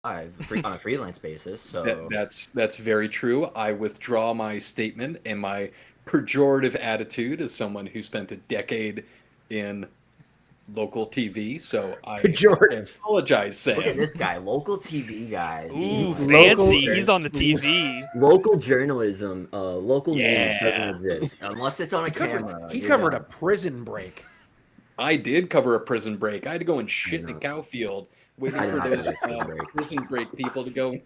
on a freelance basis. That, So that's very true. I withdraw my statement and my pejorative attitude as someone who spent a decade in local TV. So I Pejorative. apologize, look at Sam. this guy, local TV guy, being Ooh, like Local- fancy. He's on the TV. local journalism, local news doesn't Yeah, exist unless it's on a camera. He You're covered a done. prison break. I did cover a prison break. I had to go and I shit in a know. cow field, waiting I did for not those cover a prison break. prison break people to go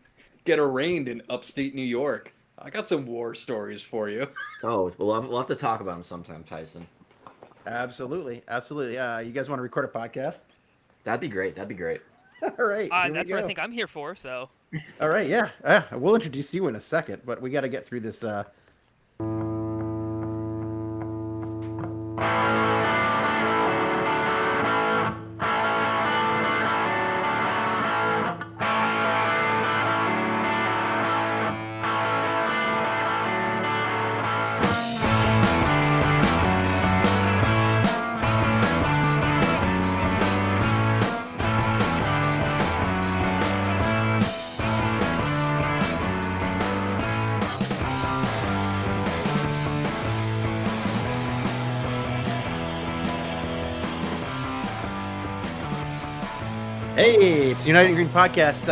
get arraigned in upstate New York. I got some war stories for you. Oh, we'll have to talk about him sometime, Tyson. Absolutely. Absolutely. You guys want to record a podcast? That'd be great. That'd be great. All right. Here we That's what I go. think I'm here for. So, All right. Yeah. We'll introduce you in a second, but we got to get through this. Hey, it's United in Green podcast.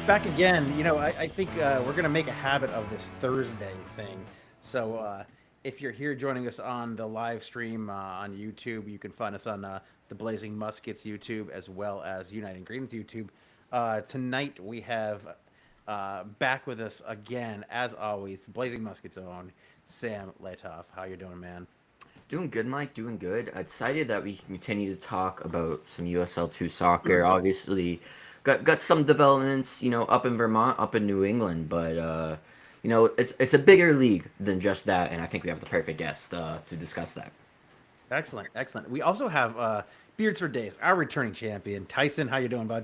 Back again. I think we're going to make a habit of this Thursday thing. So if you're here joining us on the live stream on YouTube, you can find us on the Blazing Muskets YouTube as well as United in Green's YouTube. Tonight we have back with us again, as always, Blazing Muskets own Sam Letoff. How you doing, man? Doing good, Mike. Doing good. Excited that we can continue to talk about some USL2 soccer. Obviously, got some developments, up in Vermont, up in New England, but it's a bigger league than just that, and I think we have the perfect guest to discuss that. Excellent, excellent. We also have Beards for Days, our returning champion, Tyson. How you doing, bud?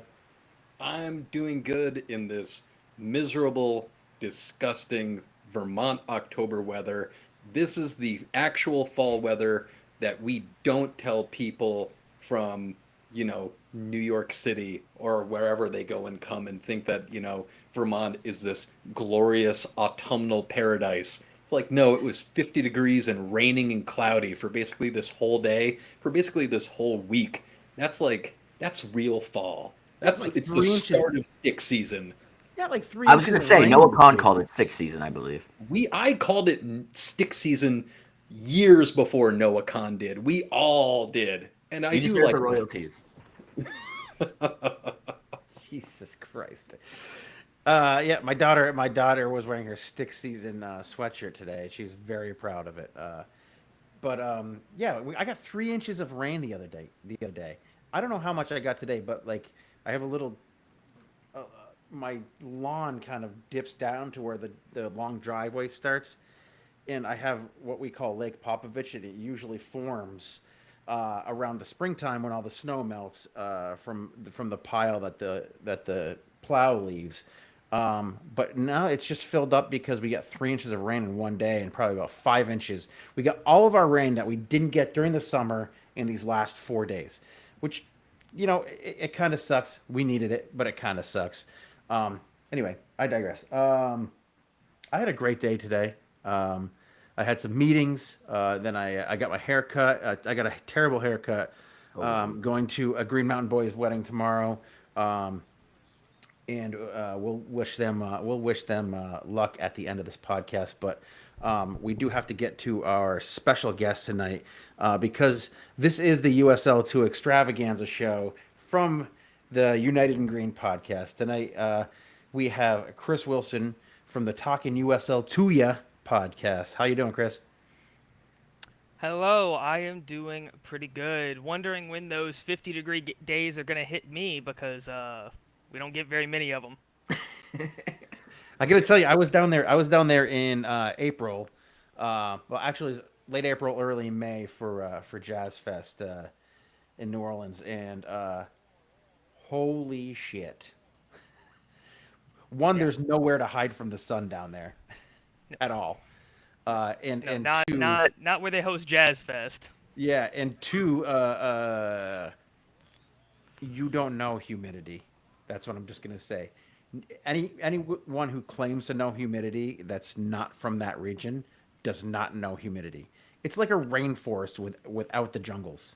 I'm doing good in this miserable, disgusting Vermont October weather. This is the actual fall weather that we don't tell people from, New York City or wherever they go and come and think that, Vermont is this glorious autumnal paradise. It's like, no, it was 50 degrees and raining and cloudy for basically this whole day, for basically this whole week. That's real fall. It's the 3 inches. start of stick season. Yeah, like 3 I was inches gonna of say rain Noah this Khan week. called it sixth season, I believe. I called it stick season years before Noah Khan did. We all did. And I You do deserve like the royalties. Jesus Christ. Yeah, my daughter was wearing her stick season sweatshirt today. She's very proud of it. Yeah, I got 3 inches of rain the other day. I don't know how much I got today, but like I have a little. My lawn kind of dips down to where the long driveway starts, and I have what we call Lake Popovich, and it usually forms around the springtime when all the snow melts from the pile that the plow leaves. But now it's just filled up because we got 3 inches of rain in one day and probably about 5 inches. We got all of our rain that we didn't get during the summer in these last 4 days, which, it kind of sucks. We needed it, but it kind of sucks. Anyway, I digress. I had a great day today. I had some meetings. Then I got my hair cut. I got a terrible haircut. Going to a Green Mountain Boys wedding tomorrow. And we'll wish them luck at the end of this podcast. But we do have to get to our special guest tonight because this is the USL2 Extravaganza show from the United in Green podcast. Tonight we have Chris Wilson from the Talking USL2 Ya podcast. How you doing, Chris? hello. I am doing pretty good. Wondering when those 50-degree days are gonna hit me because we don't get very many of them. I got to tell you, I was down there in April. Well, actually, it was late April, early May for Jazz Fest in New Orleans, and holy shit! One, there's nowhere to hide from the sun down there at all. And No, and not two, not where they host Jazz Fest. yeah, and two, you don't know humidity. That's what I'm just gonna say. Anyone who claims to know humidity that's not from that region does not know humidity. It's like a rainforest without the jungles.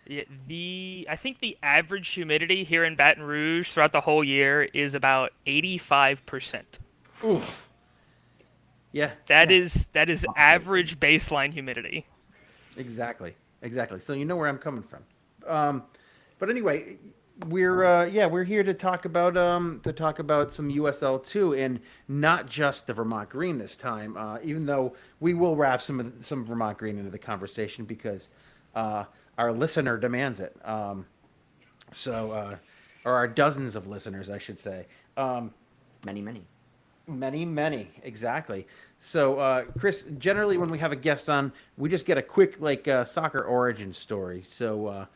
Yeah, I think the average humidity here in Baton Rouge throughout the whole year is about 85%. Oof. Yeah, That yeah, is average baseline humidity. exactly, exactly. So you know where I'm coming from. Um, but anyway, we're here to talk about some USL2 and not just the Vermont Green this time. Even though we will wrap some Vermont Green into the conversation because uh, our listener demands it. Or our dozens of listeners, I should say. Um, Many, many. Many, exactly. So, Chris, generally when we have a guest on, we just get a quick soccer origin story. So,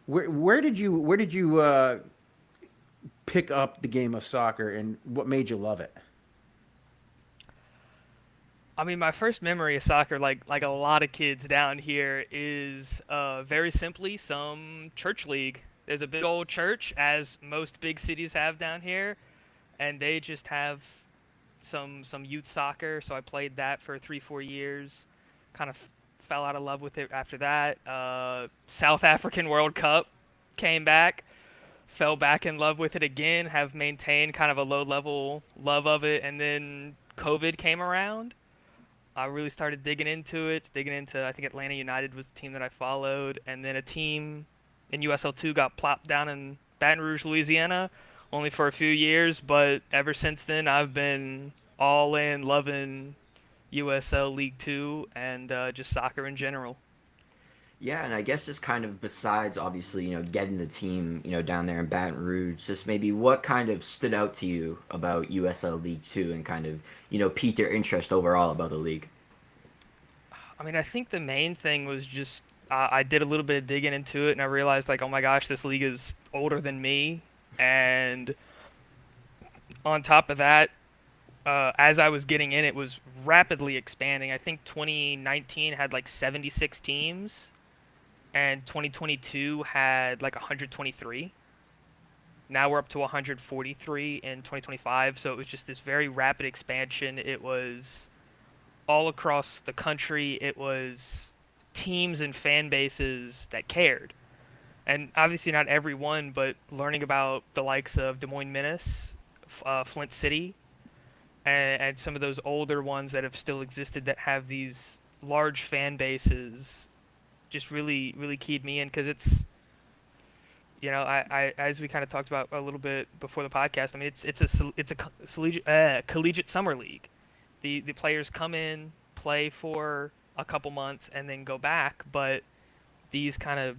where did you pick up the game of soccer, and what made you love it? I mean, my first memory of soccer, like a lot of kids down here, is very simply some church league. There's a big old church, as most big cities have down here, and they just have some youth soccer. So I played that for 3 4 years. Kind of fell out of love with it after that. South African World Cup came back, fell back in love with it again. Have maintained kind of a low level love of it, and then COVID came around. I really started digging into it. Digging into, I think Atlanta United was the team that I followed, and then a team in USL2 got plopped down in Baton Rouge, Louisiana, only for a few years. But ever since then, I've been all in, loving USL League Two and just soccer in general. Yeah, and I guess just kind of besides obviously, getting the team, down there in Baton Rouge, just maybe what kind of stood out to you about USL League Two and kind of, piqued your interest overall about the league? I mean, I think the main thing was just I did a little bit of digging into it, and I realized like, oh my gosh, this league is older than me, and on top of that, as I was getting in, it was rapidly expanding. I think 2019 had like 76 teams, and 2022 had like 123. Now we're up to 143 in 2025, so it was just this very rapid expansion. It was all across the country. It was teams and fan bases that cared. And obviously not everyone, but learning about the likes of Des Moines Menace, Flint City, and some of those older ones that have still existed that have these large fan bases just really keyed me in because it's I as we kind of talked about a little bit before the podcast. I mean, it's a collegiate summer league. The players come in, play for a couple months, and then go back. But these kind of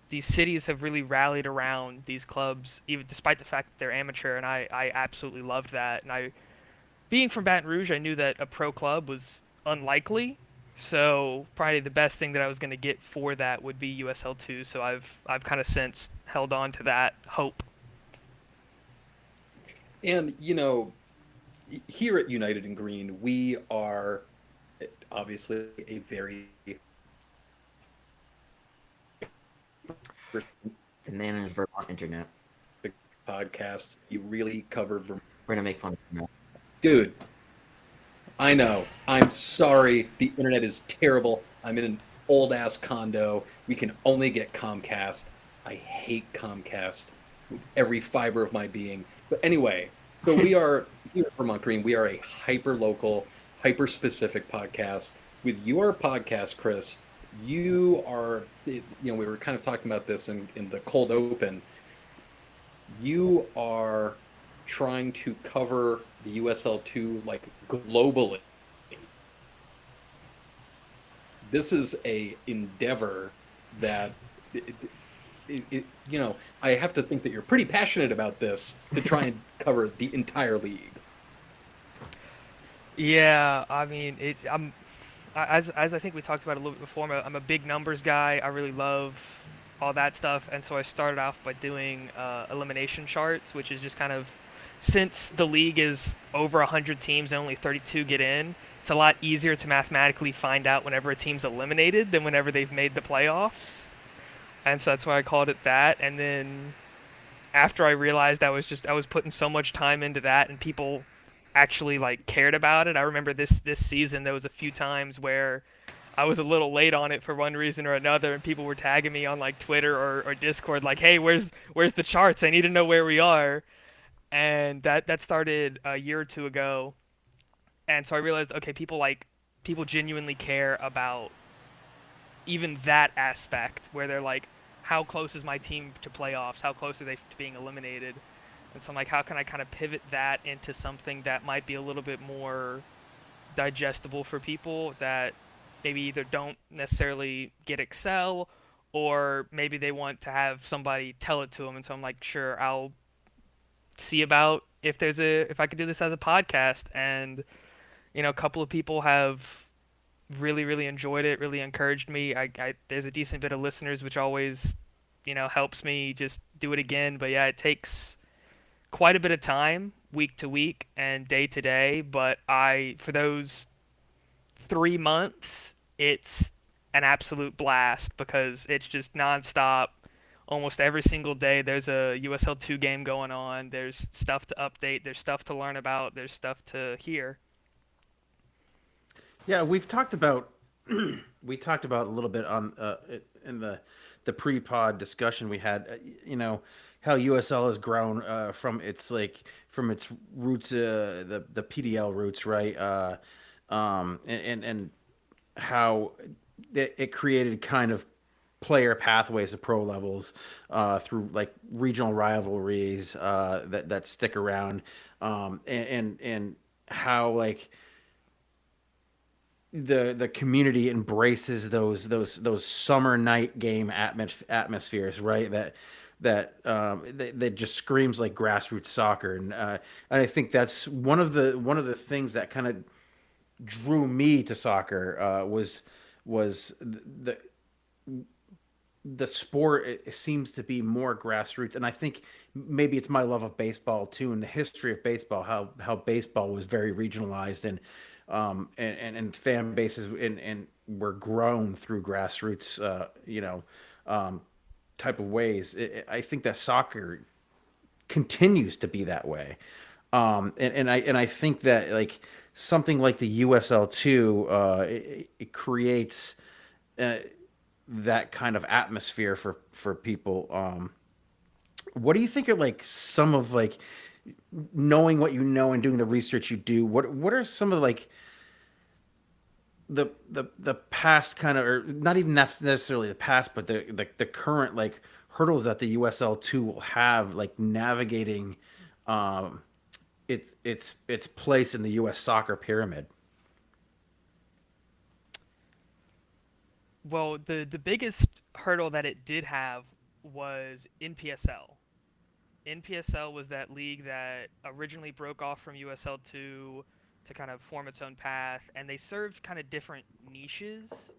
these cities have really rallied around these clubs, even despite the fact that they're amateur. And I absolutely loved that. And being from Baton Rouge, I knew that a pro club was unlikely. So probably the best thing that I was going to get for that would be USL2. So I've kind of since held on to that hope. And here at United and Green, we are obviously a very The man and his Vermont internet. podcast. You really cover We're gonna make fun of him. dude. I know. I'm sorry. The internet is terrible. I'm in an old ass condo. We can only get Comcast. I hate Comcast with every fiber of my being. But anyway, so we are here at Vermont Green. We are a hyper local, hyper specific podcast. With your podcast, Chris, you are, we were kind of talking about this in the cold open. You are trying to cover the USL2 like globally. This is a endeavor that I have to think that you're pretty passionate about this to try and cover the entire league. Yeah, I mean, as I think we talked about a little bit before. I'm a big numbers guy. I really love all that stuff, and so I started off by doing elimination charts, which is just kind of, since the league is over 100 teams and only 32 get in, it's a lot easier to mathematically find out whenever a team's eliminated than whenever they've made the playoffs. And so that's why I called it that. And then after I realized I was putting so much time into that and people actually like cared about it. I remember this season there was a few times where I was a little late on it for one reason or another, and people were tagging me on like Twitter or Discord, like, "Hey, where's the charts? I need to know where we are." And that started a year or two ago, and so I realized, okay, people genuinely care about even that aspect, where they're like, "How close is my team to playoffs? How close are they to being eliminated?" And so I'm like, how can I kind of pivot that into something that might be a little bit more digestible for people that maybe either don't necessarily get Excel or maybe they want to have somebody tell it to them. And so I'm like, sure, I'll see about if I could do this as a podcast. And a couple of people have really enjoyed it, really encouraged me. There's a decent bit of listeners, which always helps me just do it again. But yeah, it takes quite a bit of time week to week and day to day. But for those 3 months, it's an absolute blast because it's just nonstop. Almost every single day, there's a USL2 game going on. There's stuff to update. There's stuff to learn about. There's stuff to hear. Yeah, we've talked about we talked about a little bit on in the pre-pod discussion we had. How USL has grown from its roots, the PDL roots, right? And how it created kind of player pathways to pro levels through like regional rivalries that stick around, and how like the community embraces those summer night game atmospheres, right? That just screams like grassroots soccer, and I think that's one of the things that kind of drew me to soccer, was the sport. It seems to be more grassroots, and I think maybe it's my love of baseball too, and the history of baseball, how baseball was very regionalized, and fan bases and were grown through grassroots, type of ways. I think that soccer continues to be that way, and I think that like something like the USL2, it creates that kind of atmosphere for people. What do you think of like some of like knowing what you know and doing the research you do? What are some of like the past kind of, or not even necessarily the past, but the current like hurdles that the USL2 will have like navigating um, its place in the U.S. soccer pyramid? Well, the biggest hurdle that it did have was NPSL. NPSL was that league that originally broke off from USL2 to kind of form its own path, and they served kind of different niches.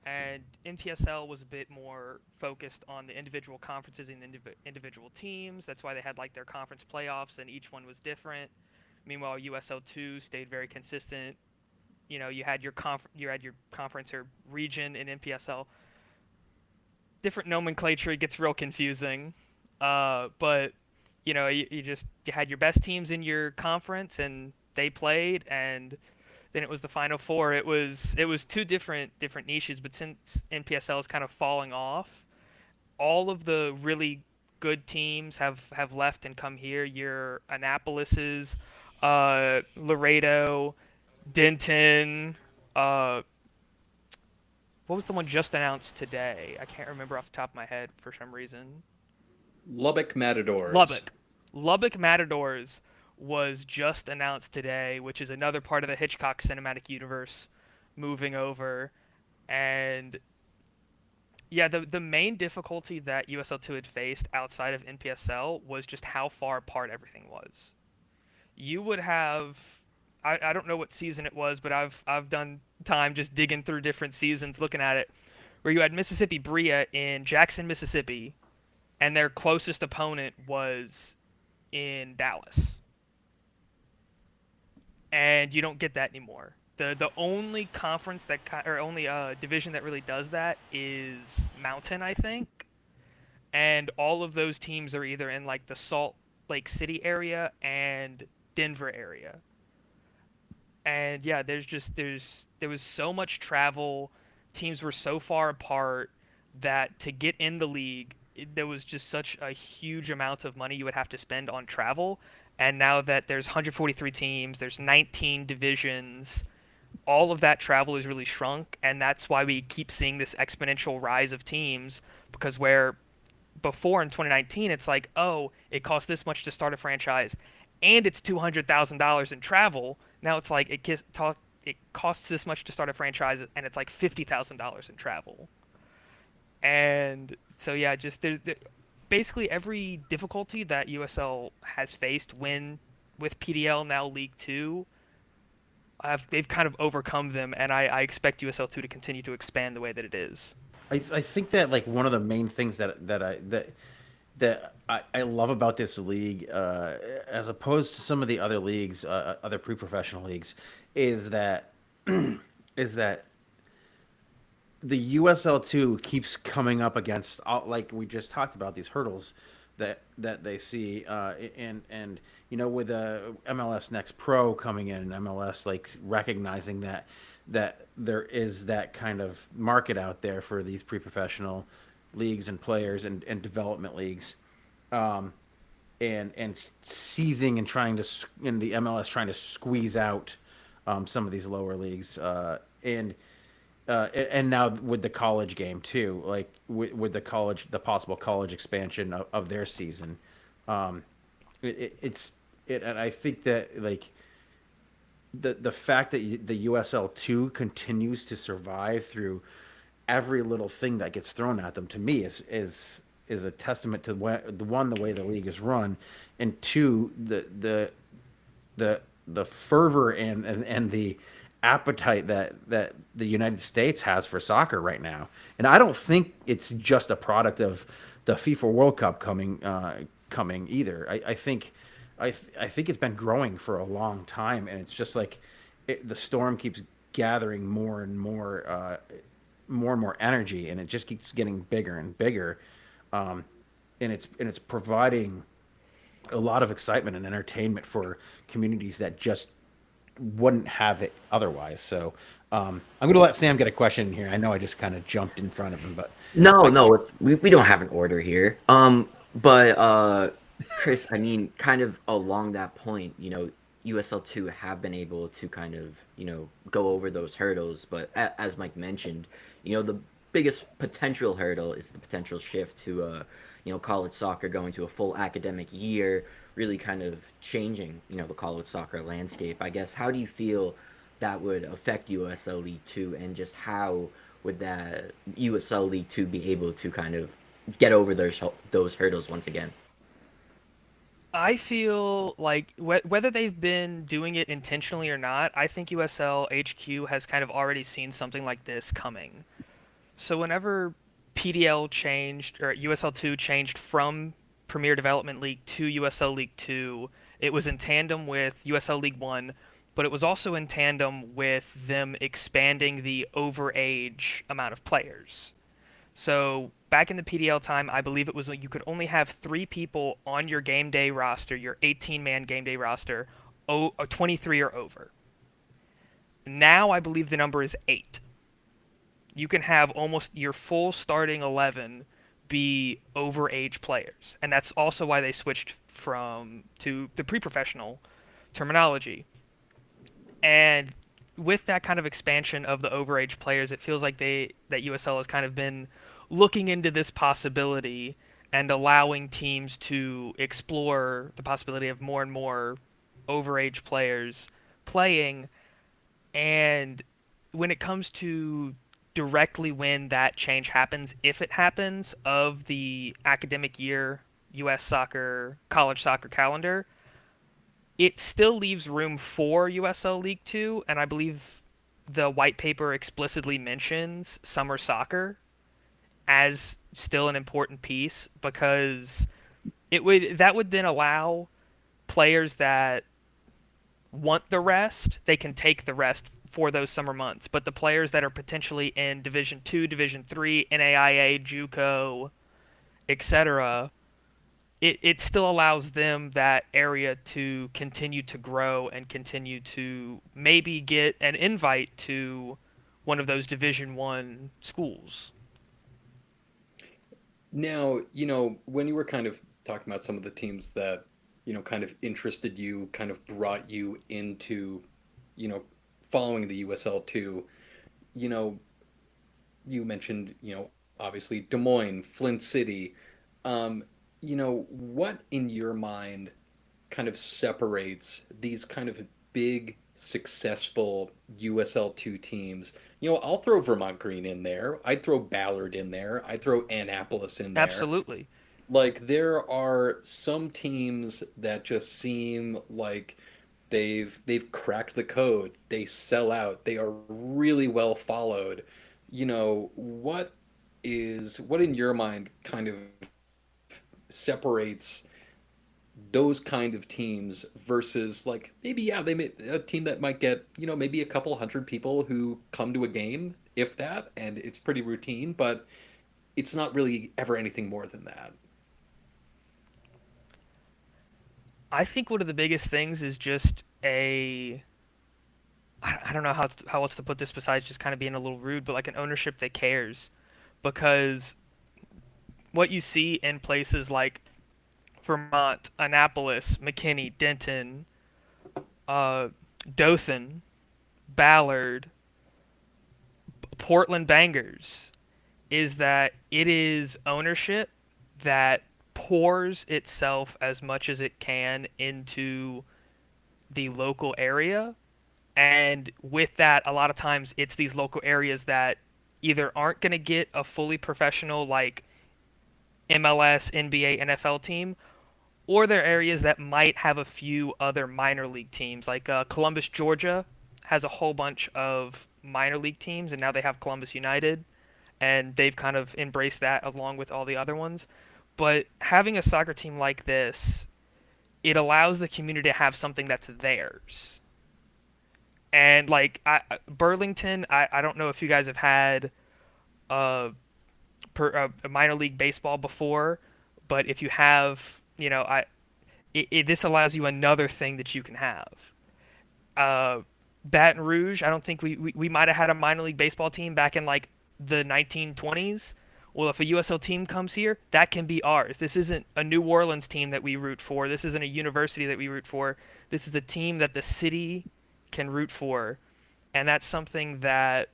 And NPSL was a bit more focused on the individual conferences and individual teams. That's why they had like their conference playoffs, and each one was different. Meanwhile, USL2 stayed very consistent. You had your conference or region in NPSL. Different nomenclature, it gets real confusing. But you had your best teams in your conference and they played, and then it was the final four. It was two different niches, but since NPSL is kind of falling off, all of the really good teams have left and come here. Your Annapolis's, Laredo, Denton, uh, what was the one just announced today? I can't remember off the top of my head for some reason. Lubbock Matadors. Lubbock Matadors was just announced today, which is another part of the Hitchcock cinematic universe moving over. And yeah, the main difficulty that USL2 had faced outside of NPSL was just how far apart everything was. You would have, I don't know what season it was, but I've done time just digging through different seasons looking at it, where you had Mississippi Bria in Jackson, Mississippi, and their closest opponent was in Dallas. And you don't get that anymore. The only conference or only division that really does that is Mountain, I think. and all of those teams are either in like the Salt Lake City area and Denver area. And yeah, there was so much travel. Teams were so far apart that to get in the league, there was just such a huge amount of money you would have to spend on travel. And now that there's 143 teams, there's 19 divisions, all of that travel is really shrunk, and that's why we keep seeing this exponential rise of teams. Because where before in 2019, it's like, oh, it costs this much to start a franchise, and it's $200,000 in travel. Now it's like it costs this much to start a franchise, and it's like $50,000 in travel. And so yeah, just basically every difficulty that USL has faced when with PDL now League Two, they've kind of overcome them, and I expect USL2 to continue to expand the way that it is. I think that like one of the main things that I love about this league, as opposed to some of the other leagues, other pre-professional leagues, is that is that the USL2 keeps coming up against, like we just talked about, these hurdles that they see, and with MLS Next Pro coming in, and MLS like recognizing that there is that kind of market out there for these pre-professional leagues and players and development leagues, and seizing and trying to in the MLS trying to squeeze out some of these lower leagues, and now with the college game too, like with the possible college expansion of their season, and I think that like the fact that the USL2 continues to survive through every little thing that gets thrown at them, to me is a testament to the way the league is run, and two, the fervor and the appetite that the United States has for soccer right now. And I don't think it's just a product of the FIFA World Cup coming either. I think it's been growing for a long time, and it's just like the storm keeps gathering more and more energy, and it just keeps getting bigger and bigger, and it's providing a lot of excitement and entertainment for communities that just wouldn't have it otherwise. So I'm going to let Sam get a question in here. I know I just kind of jumped in front of him, but No, we don't have an order here. But Chris, I mean, kind of along that point, USL2 have been able to kind of, go over those hurdles. But as Mike mentioned, the biggest potential hurdle is the potential shift to, college soccer going to a full academic year, really kind of changing, the college soccer landscape. I guess, how do you feel that would affect USL League Two, and just how would that USL League Two be able to kind of get over those hurdles once again? I feel like whether they've been doing it intentionally or not, I think USL HQ has kind of already seen something like this coming. So whenever PDL changed, or USL2 changed from Premier Development League to USL League 2, it was in tandem with USL League 1, but it was also in tandem with them expanding the overage amount of players. So back in the PDL time, I believe it was you could only have 3 people on your game day roster, your 18-man game day roster, 23 or over. Now I believe the number is 8. You can have almost your full starting 11 be overage players, and that's also why they switched to the pre-professional terminology. And with that kind of expansion of the overage players, it feels like that USL has kind of been looking into this possibility and allowing teams to explore the possibility of more and more overage players playing. And when it comes to directly when that change happens, if it happens, of the academic year US soccer, college soccer calendar, it still leaves room for USL League 2, and I believe the white paper explicitly mentions summer soccer as still an important piece, because that would then allow players that want the rest, they can take the rest for those summer months. But the players that are potentially in Division 2, Division 3, NAIA, JUCO, etc., it still allows them that area to continue to grow and continue to maybe get an invite to one of those Division 1 schools. Now, when you were kind of talking about some of the teams that, kind of interested you, kind of brought you into, you know, following the USL2, you know, you mentioned, obviously Des Moines, Flint City. Um, what in your mind kind of separates these kind of big, successful USL2 teams? I'll throw Vermont Green in there. I'd throw Ballard in there. I'd throw Annapolis in there. Absolutely. Like, there are some teams that just seem like they've cracked the code. They sell out. They are really well followed. What in your mind kind of separates those kind of teams versus, like, maybe, yeah, they may a team that might get, maybe a couple hundred people who come to a game, if that, and it's pretty routine, but it's not really ever anything more than that. I think one of the biggest things is just I don't know how else to put this besides just kind of being a little rude, but like an ownership that cares. Because what you see in places like Vermont, Annapolis, McKinney, Denton, uh, Dothan, Ballard, Portland Bangers is that it is ownership that pours itself as much as it can into the local area. And with that, a lot of times it's these local areas that either aren't going to get a fully professional, like MLS, NBA, NFL team, or they're areas that might have a few other minor league teams. Like Columbus, Georgia has a whole bunch of minor league teams, and now they have Columbus United, and they've kind of embraced that along with all the other ones. But having a soccer team like this, it allows the community to have something that's theirs. And like Burlington, I don't know if you guys have had uh, a minor league baseball before, but if you have, this allows you another thing that you can have. Uh, Baton Rouge, I don't think we might have had a minor league baseball team back in like the 1920s. Well, if a USL team comes here, that can be ours. This isn't a New Orleans team that we root for. This isn't a university that we root for. This is a team that the city can root for. And that's something that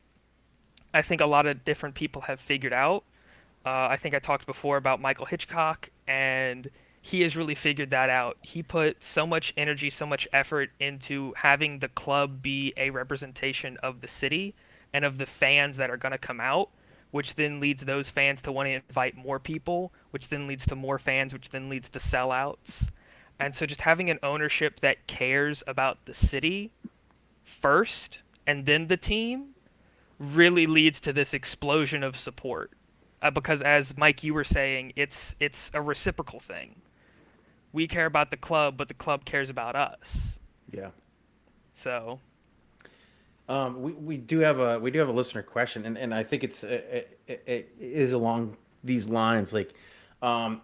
I think a lot of different people have figured out. I think I talked before about Michael Hitchcock, and he has really figured that out. He put so much energy, so much effort into having the club be a representation of the city and of the fans that are going to come out, which then leads those fans to want to invite more people, which then leads to more fans, which then leads to sellouts. And so just having an ownership that cares about the city first and then the team really leads to this explosion of support. Because as Mike, you were saying, it's a reciprocal thing. We care about the club, but the club cares about us. Yeah. So, we do have a listener question, and I think it is along these lines. Like, um,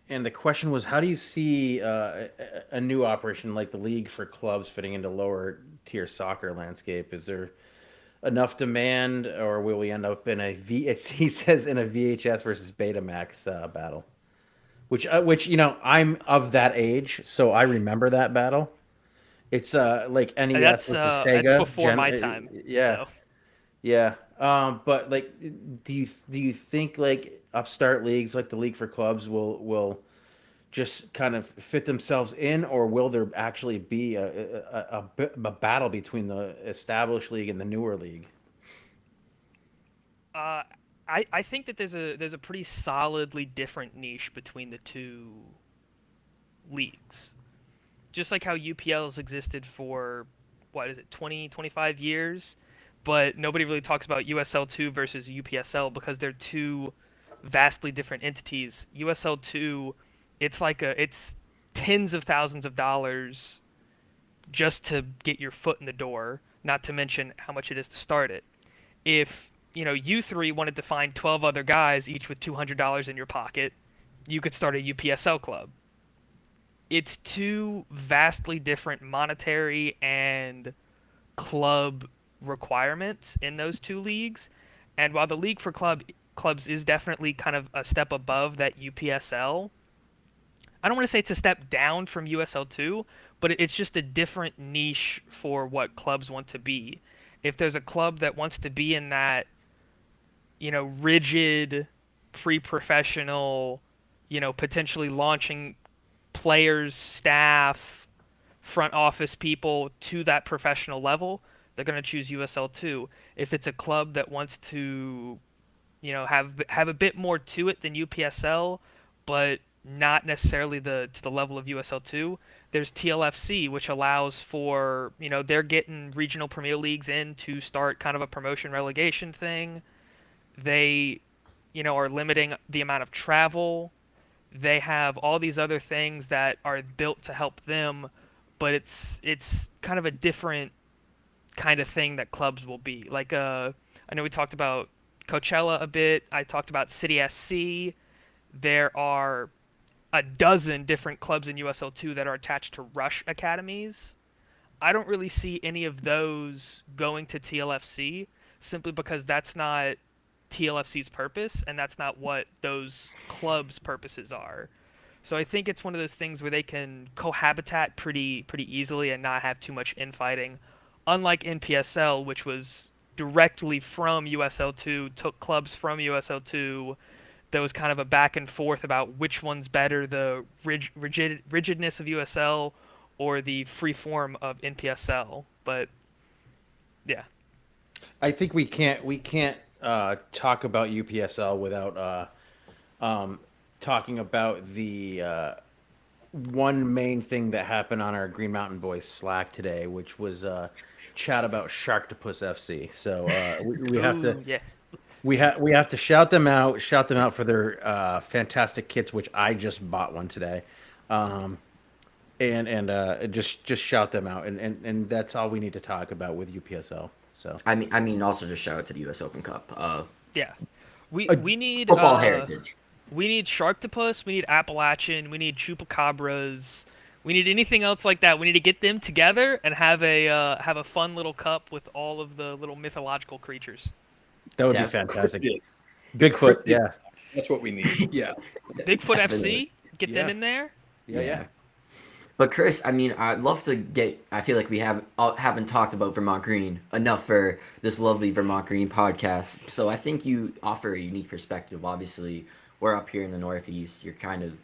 and the question was, how do you see a new operation like the League for Clubs fitting into lower tier soccer landscape? Is there enough demand, or will we end up in he says in a VHS versus Betamax battle? Which I'm of that age, so I remember that battle. It's like NES with the that's Sega before my time. yeah, So, yeah. But like, do you think like upstart leagues like the League for Clubs will just kind of fit themselves in, or will there actually be a battle between the established league and the newer league? uh, I think that there's a pretty solidly different niche between the two leagues. Just like how UPL has existed for what is it, 20, 25 years, but nobody really talks about USL2 versus UPSL because they're two vastly different entities. USL2, it's tens of thousands of dollars just to get your foot in the door, not to mention how much it is to start it. If, you three wanted to find 12 other guys, each with $200 in your pocket, you could start a UPSL club. It's two vastly different monetary and club requirements in those two leagues. And while the league for clubs is definitely kind of a step above that UPSL, I don't want to say it's a step down from USL2, but it's just a different niche for what clubs want to be. If there's a club that wants to be in that, rigid, pre-professional, potentially launching players, staff, front office people to that professional level, they're going to choose USL2. If it's a club that wants to, have a bit more to it than UPSL, but not necessarily to the level of USL2, there's TLFC, which allows for, they're getting regional premier leagues in to start kind of a promotion relegation thing. They, are limiting the amount of travel. They have all these other things that are built to help them, but it's kind of a different kind of thing that clubs will be. Like I know we talked about Coachella a bit. I talked about City SC. There are a dozen different clubs in USL2 that are attached to Rush academies. I don't really see any of those going to TLFC simply because that's not TLFC's purpose and that's not what those clubs' purposes are. So I think it's one of those things where they can cohabitat pretty easily and not have too much infighting. Unlike NPSL, which was directly from USL2, took clubs from USL2. There was kind of a back and forth about which one's better, the rigidness of USL or the free form of NPSL. But yeah, I think we can't talk about UPSL without talking about the one main thing that happened on our Green Mountain Boys Slack today, which was chat about Sharktopus FC. So we have to yeah. we have to shout them out for their fantastic kits, which I just bought one today, and just shout them out, and that's all we need to talk about with UPSL. So I mean, also just shout out to the U.S. Open Cup. Yeah. We Uh, we need Football heritage. we need Sharktopus, we need Appalachian, we need Chupacabras, we need anything else like that. We need to get them together and have a fun little cup with all of the little mythological creatures. that would be Def- fantastic. Cryptids. Bigfoot, Cryptid. yeah, That's what we need. Yeah. Bigfoot Definitely. FC, get them Yeah. in there. yeah. But Chris, I mean, I'd love to get. I feel like we haven't talked about Vermont Green enough for this lovely Vermont Green podcast. So I think you offer a unique perspective. Obviously, we're up here in the Northeast. You're kind of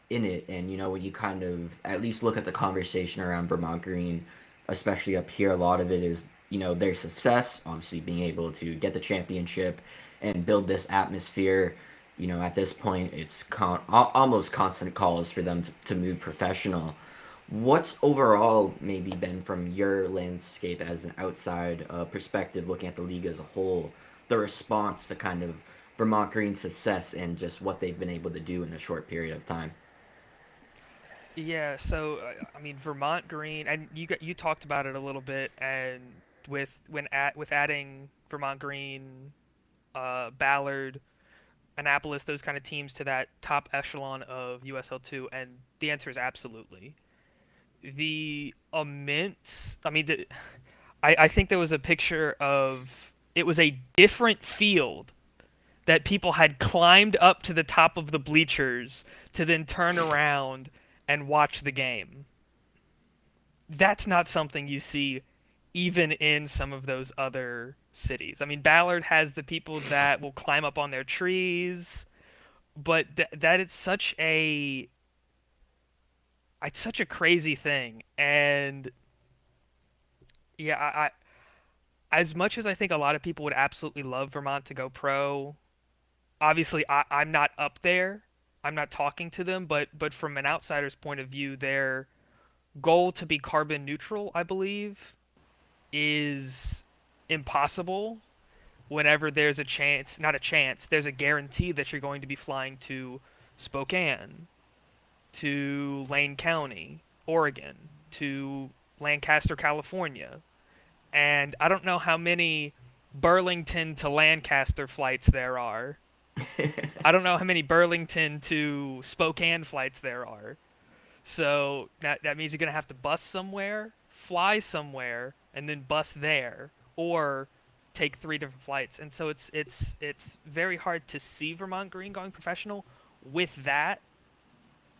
in it, and when you kind of at least look at the conversation around Vermont Green, especially up here, a lot of it is their success. Obviously, being able to get the championship and build this atmosphere. At this point, it's almost constant calls for them to move professional. What's overall maybe been from your landscape as an outside perspective, looking at the league as a whole, the response to kind of Vermont Green's success and just what they've been able to do in a short period of time? Yeah, so I mean Vermont Green, and you talked about it a little bit, and with adding Vermont Green, Ballard, Annapolis, those kind of teams to that top echelon of USL2, and the answer is absolutely. The immense, I mean, I think there was a picture of it was a different field that people had climbed up to the top of the bleachers to then turn around and watch the game. That's not something you see even in some of those other cities. I mean, Ballard has the people that will climb up on their trees, but that it's such a crazy thing. And yeah, as much as I think a lot of people would absolutely love Vermont to go pro, obviously I'm not up there. I'm not talking to them, but from an outsider's point of view, their goal to be carbon neutral, I believe, is impossible whenever there's a chance, not a chance, there's a guarantee that you're going to be flying to Spokane, to Lane County, Oregon, to Lancaster, California. And I don't know how many Burlington to Lancaster flights there are. I don't know how many Burlington to Spokane flights there are. So that means you're gonna have to bus somewhere, fly somewhere, and then bus there, or take three different flights. And so it's very hard to see Vermont Green going professional with that,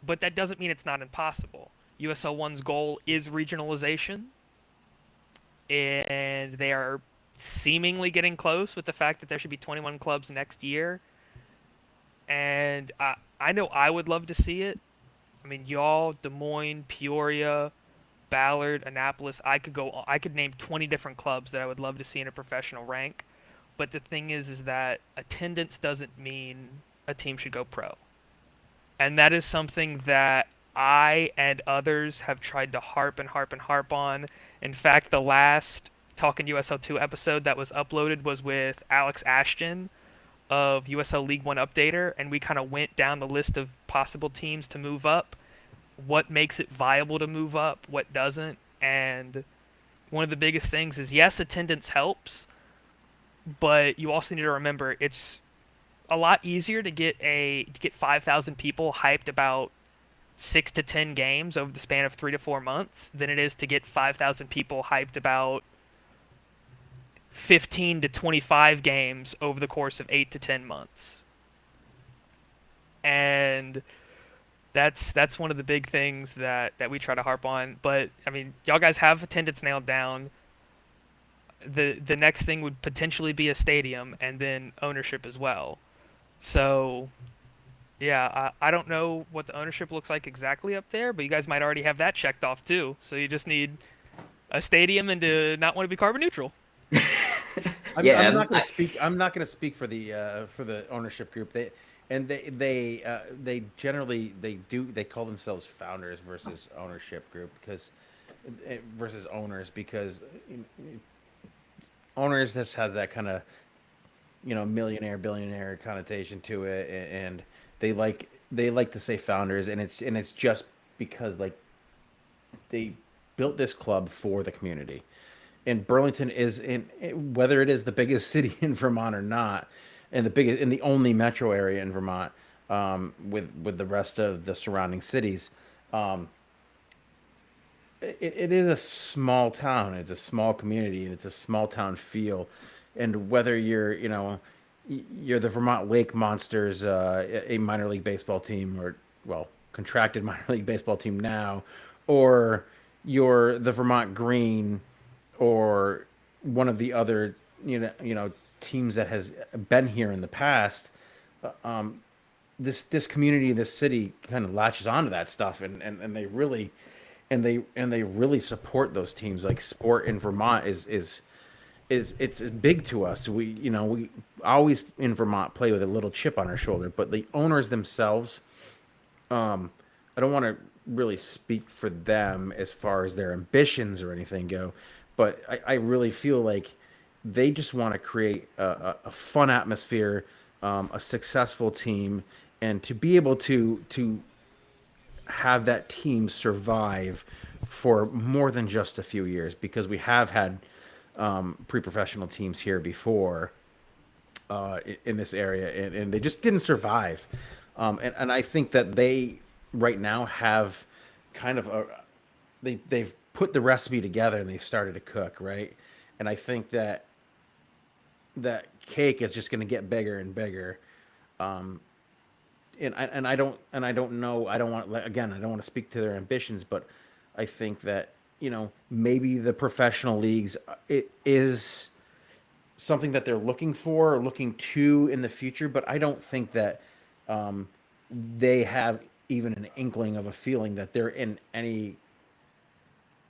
but that doesn't mean it's not impossible. USL1's goal is regionalization, and they are seemingly getting close with the fact that there should be 21 clubs next year. And I know I would love to see it. I mean, y'all, Des Moines, Peoria, Ballard, Annapolis. I could name 20 different clubs that I would love to see in a professional rank. But the thing is that attendance doesn't mean a team should go pro. And that is something that I and others have tried to harp and harp and harp on. In fact, the last Talking USL2 episode that was uploaded was with Alex Ashton of USL League One Updater, and we kind of went down the list of possible teams to move up, what makes it viable to move up, what doesn't. And one of the biggest things is, yes, attendance helps, but you also need to remember it's a lot easier to get 5,000 people hyped about 6 to 10 games over the span of 3 to 4 months than it is to get 5,000 people hyped about 15 to 25 games over the course of 8 to 10 months. And that's one of the big things that we try to harp on. But I mean, y'all guys have attendance nailed down. The next thing would potentially be a stadium, and then ownership as well. So yeah, I don't know what the ownership looks like exactly up there, but you guys might already have that checked off too. So you just need a stadium and to not want to be carbon neutral. I'm not going to speak. I'm not going to speak for the ownership group. They generally they call themselves founders versus ownership group because versus owners, because owners just has that kind of millionaire billionaire connotation to it, and they like to say founders, and it's just because like they built this club for the community. And Burlington is whether it is the biggest city in Vermont or not, and the only metro area in Vermont, with the rest of the surrounding cities, it is a small town. It's a small community, and it's a small town feel. And whether you're the Vermont Lake Monsters, a minor league baseball team, or well, contracted minor league baseball team now, or you're the Vermont Green, or one of the other teams that has been here in the past, this community, this city kind of latches onto that stuff, and they really support those teams. Like sport in Vermont is it's big to us. We always in Vermont play with a little chip on our shoulder, but the owners themselves, I don't want to really speak for them as far as their ambitions or anything go, but I really feel like they just want to create a fun atmosphere, a successful team, and to be able to have that team survive for more than just a few years, because we have had pre-professional teams here before in this area, and they just didn't survive. And I think that they right now have kind of they've put the recipe together and they've started to cook, right? And I think that cake is just going to get bigger and bigger. And I don't know. I don't want to speak to their ambitions, but I think that maybe the professional leagues, it is something that they're looking for or looking to in the future. But I don't think that they have even an inkling of a feeling that they're in any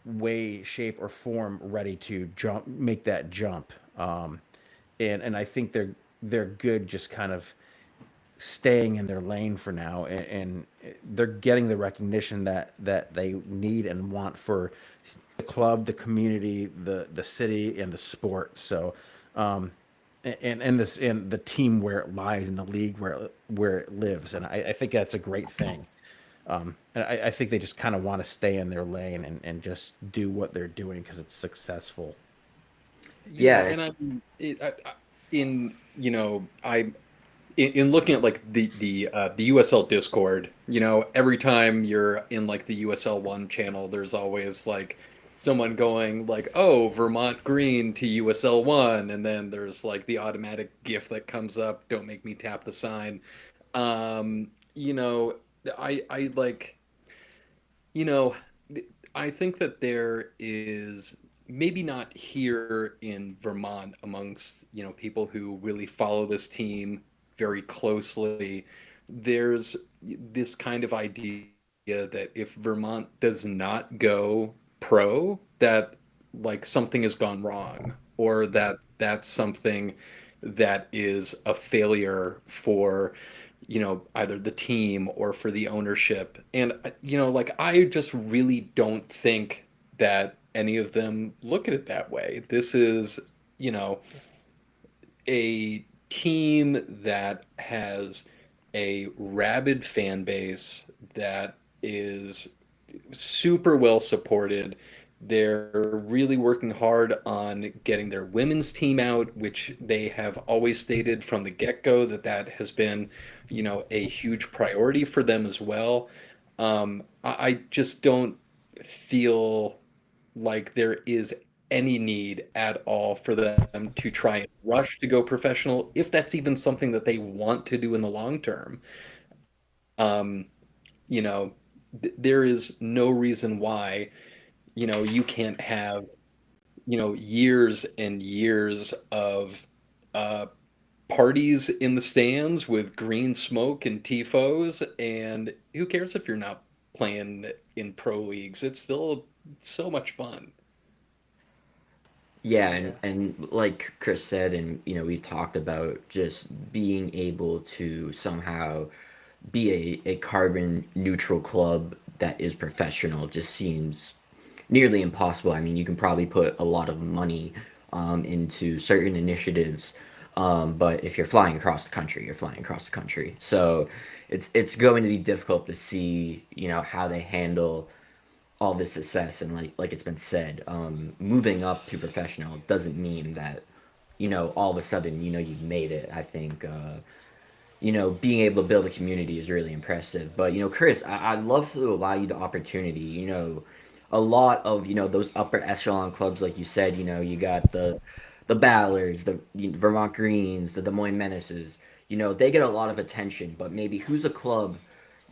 way, shape, or form ready to make that jump. And I think they're good just kind of staying in their lane for now, and they're getting the recognition that they need and want for the club, the community, the city, and the sport. So, and the team where it lies, in the league where it lives, and I think that's a great thing. And I think they just kind of want to stay in their lane and just do what they're doing because it's successful. Yeah. And in looking at like the USL Discord, every time you're in like the USL1 channel, there's always like someone going like, "Oh, Vermont Green to USL1," and then there's like the automatic GIF that comes up, "Don't make me tap the sign." Um, you know, I like, you know, I think that there is maybe not here in Vermont amongst, people who really follow this team very closely. There's this kind of idea that if Vermont does not go pro, that like something has gone wrong, or that that's something that is a failure for either the team or for the ownership. And like I just really don't think that any of them look at it that way. This is, you know, a team that has a rabid fan base that is super well supported. They're really working hard on getting their women's team out, which they have always stated from the get-go that that has been, a huge priority for them as well. I just don't feel like there is any need at all for them to try and rush to go professional, if that's even something that they want to do in the long term. Um, you know, there is no reason why, you can't have, years and years of uh, parties in the stands with green smoke and tifos, and who cares if you're not playing in pro leagues? It's still so much fun. Yeah, Yeah. and like Chris said, and we've talked about just being able to somehow be a carbon neutral club that is professional just seems nearly impossible. I mean, you can probably put a lot of money into certain initiatives, but if you're flying across the country, you're flying across the country. So it's going to be difficult to see, how they handle all this success. And like it's been said, moving up to professional doesn't mean that all of a sudden you've made it. I think being able to build a community is really impressive. But Chris, I'd love to allow you the opportunity. A lot of those upper echelon clubs, like you said, you got the Ballards, the Vermont Greens, the Des Moines Menaces. They get a lot of attention. But maybe who's a club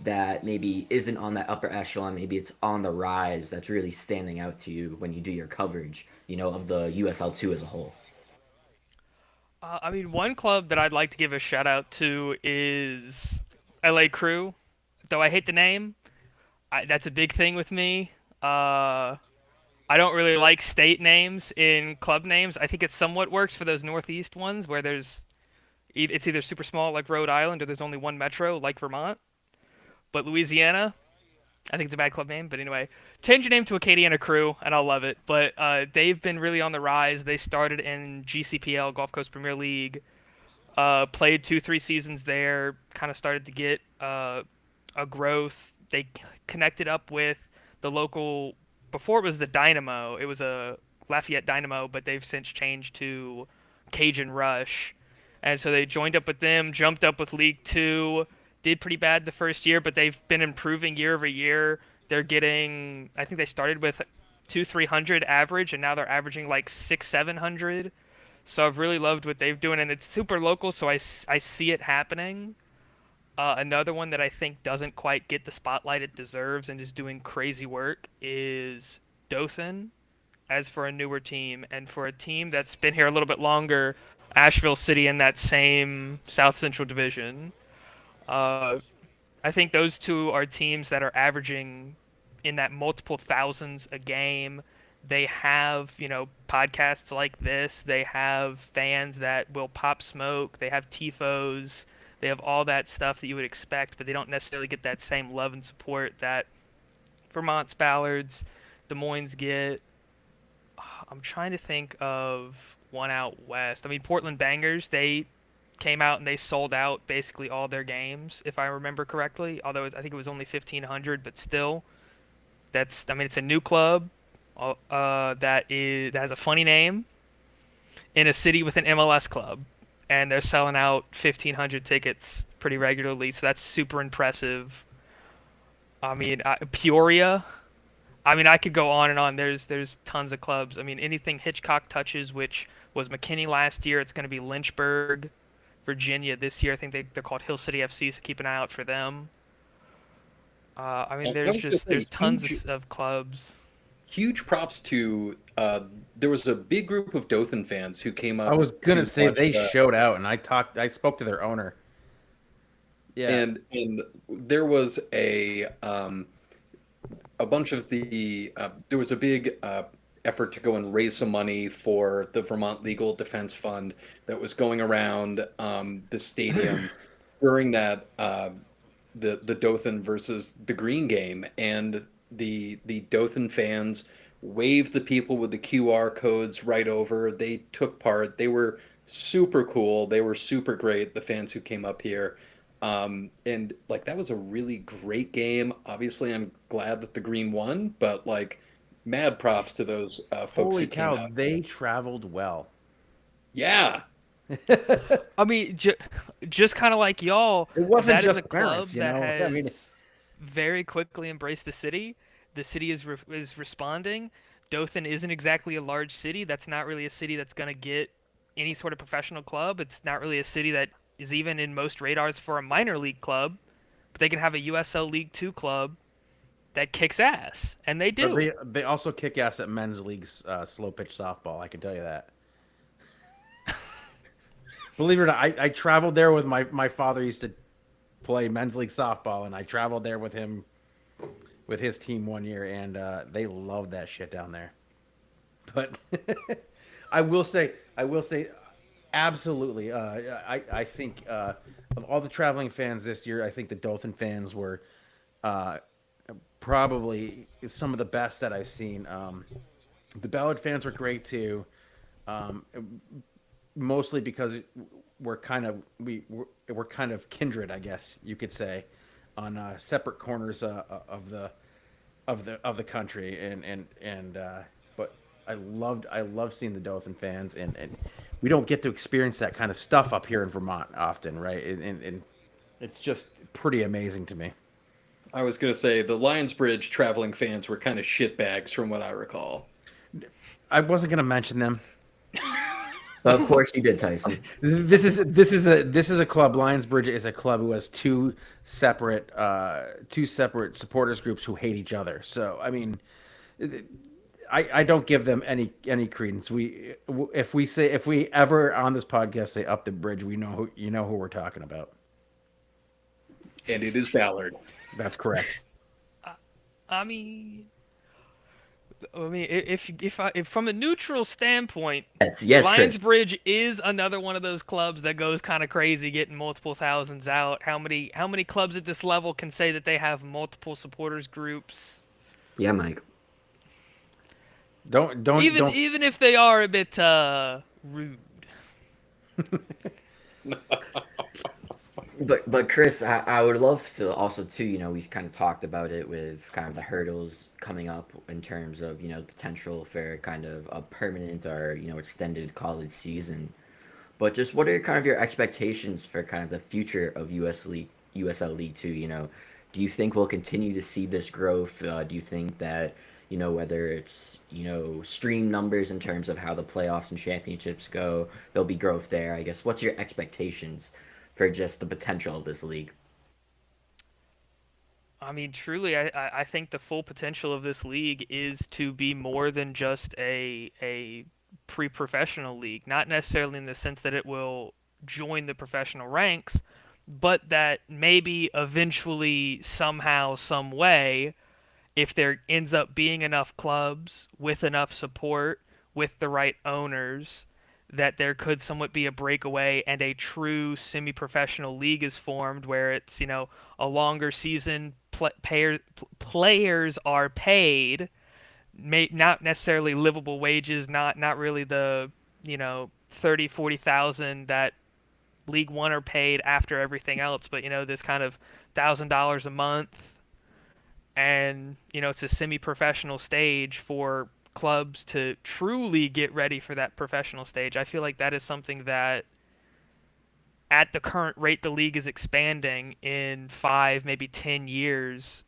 that maybe isn't on that upper echelon? Maybe it's on the rise. That's really standing out to you when you do your coverage, of the USL2 as a whole. I mean, one club that I'd like to give a shout out to is LA Crew, though I hate the name. That's a big thing with me. I don't really like state names in club names. I think it somewhat works for those Northeast ones where it's either super small like Rhode Island or there's only one metro like Vermont. But Louisiana, I think it's a bad club name. But anyway, change your name to Acadiana Crew and I'll love it. But they've been really on the rise. They started in GCPL, Gulf Coast Premier League. Played 2-3 seasons there. Kind of started to get a growth. They connected up with the local. Before it was the Dynamo, it was a Lafayette Dynamo, but they've since changed to Cajun Rush, and so they joined up with them, jumped up with League Two, did pretty bad the first year, but they've been improving year over year. They're getting, I think they started with 200-300 average, and now they're averaging like 600-700. So I've really loved what they've doing, and it's super local, so I see it happening. Another one that I think doesn't quite get the spotlight it deserves and is doing crazy work is Dothan, as for a newer team, and for a team that's been here a little bit longer, Asheville City in that same South Central Division. Uh, I think those two are teams that are averaging in that multiple thousands a game. They have, podcasts like this. They have fans that will pop smoke. They have tifos. They have all that stuff that you would expect, but they don't necessarily get that same love and support that Vermont's Ballards, Des Moines get. I'm trying to think of one out west. I mean, Portland Bangers, they came out and they sold out basically all their games, if I remember correctly. Although I think it was only 1,500, but still, I mean, it's a new club that has a funny name in a city with an MLS club, and they're selling out 1,500 tickets pretty regularly. So that's super impressive. I mean, Peoria. I mean, I could go on and on. There's tons of clubs. I mean, anything Hitchcock touches, which was McKinney last year, it's going to be Lynchburg, Virginia this year. I think they're called Hill City FC, so keep an eye out for them. I mean, I was going to there's say, tons of clubs. huge props to there was a big group of Dothan fans who came I up was gonna to say watch they the, showed out, and I spoke to their owner. Yeah, and there was a bunch of the there was a big effort to go and raise some money for the Vermont Legal Defense Fund that was going around the stadium during that the Dothan versus the Green game, and the Dothan fans waved the people with the QR codes right over. They took part. They were super cool. They were super great. The fans who came up here. And like that was a really great game. Obviously, I'm glad that the Green won, but like mad props to those folks holy who came cow, out. they traveled well. Yeah, I mean, just kind of like y'all, It wasn't that is just a club parents, you that know. I mean, has very quickly embraced the city. The city is responding. Dothan isn't exactly a large city. That's not really a city that's going to get any sort of professional club. It's not really a city that is even in most radars for a minor league club. But they can have a USL League Two club that kicks ass, and they but do. they also kick ass at men's leagues slow pitch softball. I can tell you that. Believe it or not, I traveled there with my father used to play men's league softball, and I traveled there with him with his team one year, and they love that shit down there. But I will say, absolutely. I think of all the traveling fans this year, I think the Dothan fans were uh, probably some of the best that I've seen. The Ballard fans were great too, um, mostly because we're kind of kindred, I guess you could say, on separate corners of the country, and but I loved seeing the Dothan fans, and we don't get to experience that kind of stuff up here in Vermont often, right? And it's just pretty amazing to me. I was gonna say the Lionsbridge traveling fans were kind of shitbags from what I recall. I wasn't going to mention them. But of course you did, Tyson. This is a club. Lionsbridge is a club who has two separate supporters groups who hate each other. So I mean, I don't give them any credence. If we ever on this podcast say up the bridge, we know who we're talking about. And it is Ballard. That's correct. I mean, if from a neutral standpoint, Yes, Chris. Lionsbridge is another one of those clubs that goes kind of crazy, getting multiple thousands out. How many clubs at this level can say that they have multiple supporters groups? Yeah, Mike. Even if they are a bit rude. But Chris, I would love to also too. We kind of talked about it with kind of the hurdles coming up in terms of potential for kind of a permanent or extended college season. But just what are kind of your expectations for kind of the future of USL League Two? Do you think we'll continue to see this growth? Do you think that whether it's stream numbers in terms of how the playoffs and championships go, there'll be growth there? I guess what's your expectations for just the potential of this league? I mean, truly, I think the full potential of this league is to be more than just a pre-professional league. Not necessarily in the sense that it will join the professional ranks, but that maybe eventually, somehow, some way, if there ends up being enough clubs with enough support, with the right owners, that there could somewhat be a breakaway and a true semi-professional league is formed where it's a longer season, players are paid, not necessarily livable wages, not really the 30,000-40,000 that League One are paid after everything else, but this kind of $1,000 a month, and it's a semi-professional stage for clubs to truly get ready for that professional stage. I feel like that is something that at the current rate the league is expanding in 5, maybe 10 years,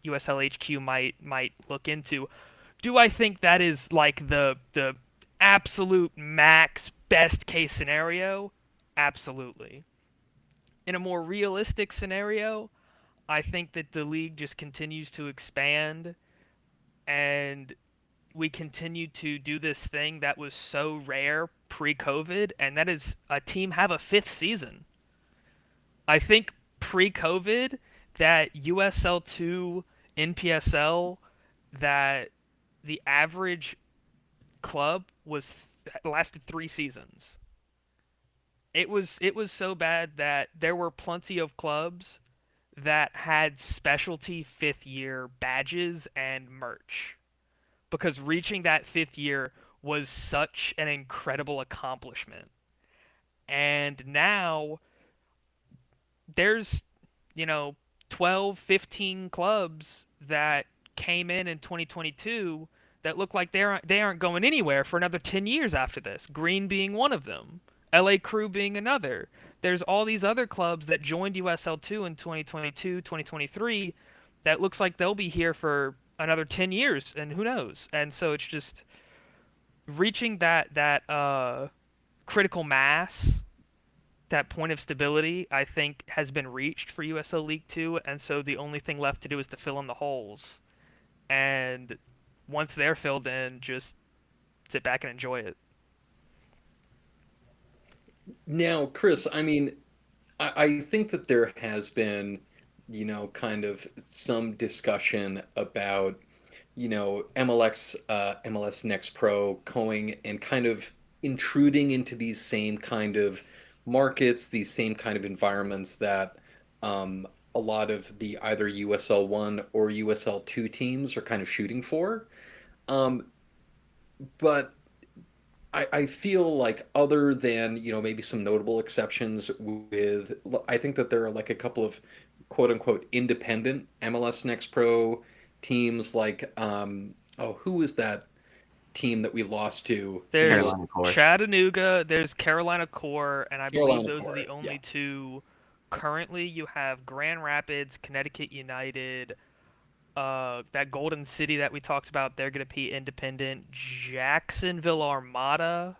USLHQ might look into. Do I think that is like the absolute max best case scenario? Absolutely. In a more realistic scenario, I think that the league just continues to expand and we continue to do this thing that was so rare pre-COVID, and that is a team have a fifth season. I think pre-COVID that USL2 NPSL that the average club was lasted 3 seasons. It was so bad that there were plenty of clubs that had specialty fifth year badges and merch because reaching that fifth year was such an incredible accomplishment. And now there's, you know, 12, 15 clubs that came in 2022 that look like they aren't going anywhere for another 10 years after this. Green being one of them, LA Crew being another. There's all these other clubs that joined USL2 in 2022, 2023 that looks like they'll be here for another 10 years and who knows. And so it's just reaching that critical mass, that point of stability, I think has been reached for USL League 2, and so the only thing left to do is to fill in the holes. And once they're filled in, just sit back and enjoy it. Now, Chris, I mean, I think that there has been, kind of some discussion about, MLS Next Pro going and kind of intruding into these same kind of markets, these same kind of environments that a lot of the either USL1 or USL2 teams are kind of shooting for. Um, but I feel like other than, maybe some notable exceptions with, I think that there are like a couple of quote unquote independent MLS Next Pro teams like, who was that team that we lost to in the There's Carolina Core. Chattanooga, there's Carolina Core, and I believe Carolina those are Core? the Yeah. only two. Currently, you have Grand Rapids, Connecticut United, that Golden City that we talked about, they're going to be independent. Jacksonville Armada,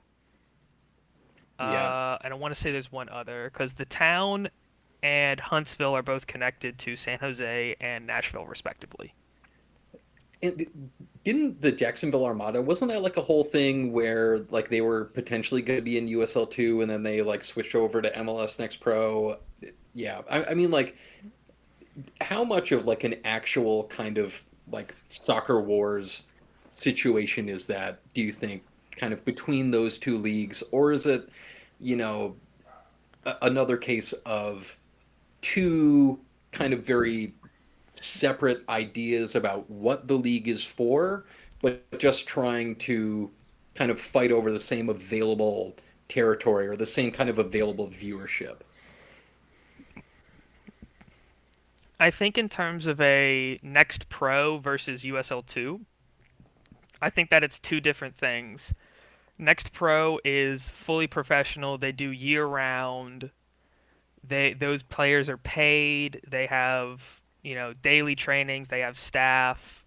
Yeah. and I want to say there's one other because the town and Huntsville are both connected to San Jose and Nashville, respectively. And didn't the Jacksonville Armada, wasn't that like a whole thing where like they were potentially going to be in USL2 and then they like switched over to MLS Next Pro? Yeah. I mean, like, how much of like an actual kind of like soccer wars situation is that, do you think, kind of between those two leagues? Or is it, you know, another case of two kind of very separate ideas about what the league is for, but just trying to kind of fight over the same available territory or the same kind of available viewership? I think in terms of a Next Pro versus USL2, I think that it's two different things. Next Pro is fully professional. They do year round. Those players are paid. They have, daily trainings. They have staff.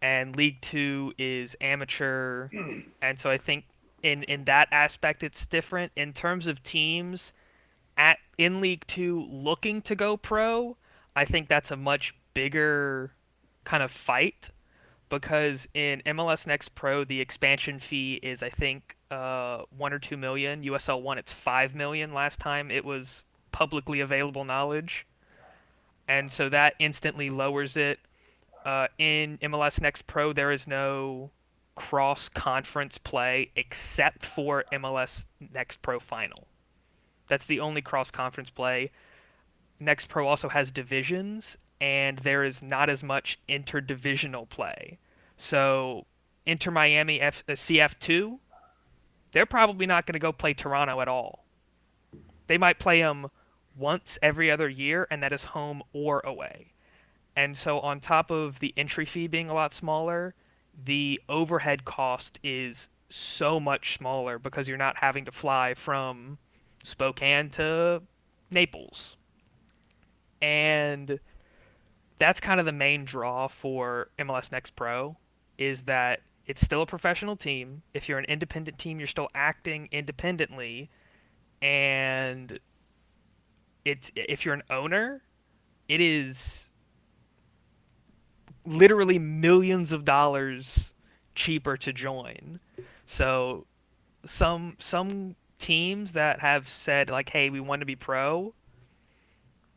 And League 2 is amateur. And so I think in that aspect it's different. In terms of teams at in League 2 looking to go pro, I think that's a much bigger kind of fight because in MLS Next Pro the expansion fee is I think 1 or 2 million. USL One it's 5 million last time it was publicly available knowledge, and so that instantly lowers it. In MLS Next Pro there is no cross conference play except for MLS Next Pro Final. That's the only cross conference play. Next Pro also has divisions, and there is not as much interdivisional play. So, Inter Miami CF2, they're probably not going to go play Toronto at all. They might play them once every other year, and that is home or away. And so, on top of the entry fee being a lot smaller, the overhead cost is so much smaller because you're not having to fly from Spokane to Naples. And that's kind of the main draw for MLS Next Pro is that it's still a professional team. If you're an independent team, you're still acting independently, and it's if you're an owner, it is literally millions of dollars cheaper to join. So some teams that have said like, "Hey, we want to be pro,"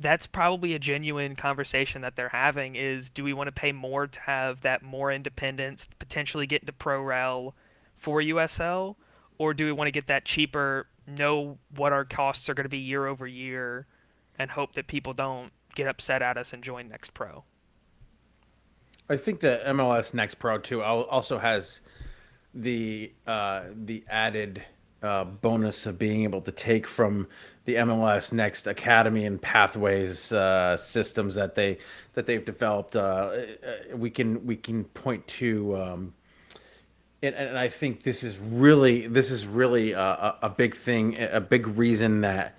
that's probably a genuine conversation that they're having is do we want to pay more to have that more independence, potentially get into pro rel for USL, or do we want to get that cheaper, know what our costs are going to be year over year, and hope that people don't get upset at us and join Next Pro? I think the MLS Next Pro too also has the added bonus of being able to take from the MLS Next Academy and Pathways systems that they've developed. We can point to. And I think this is really a big thing, a big reason that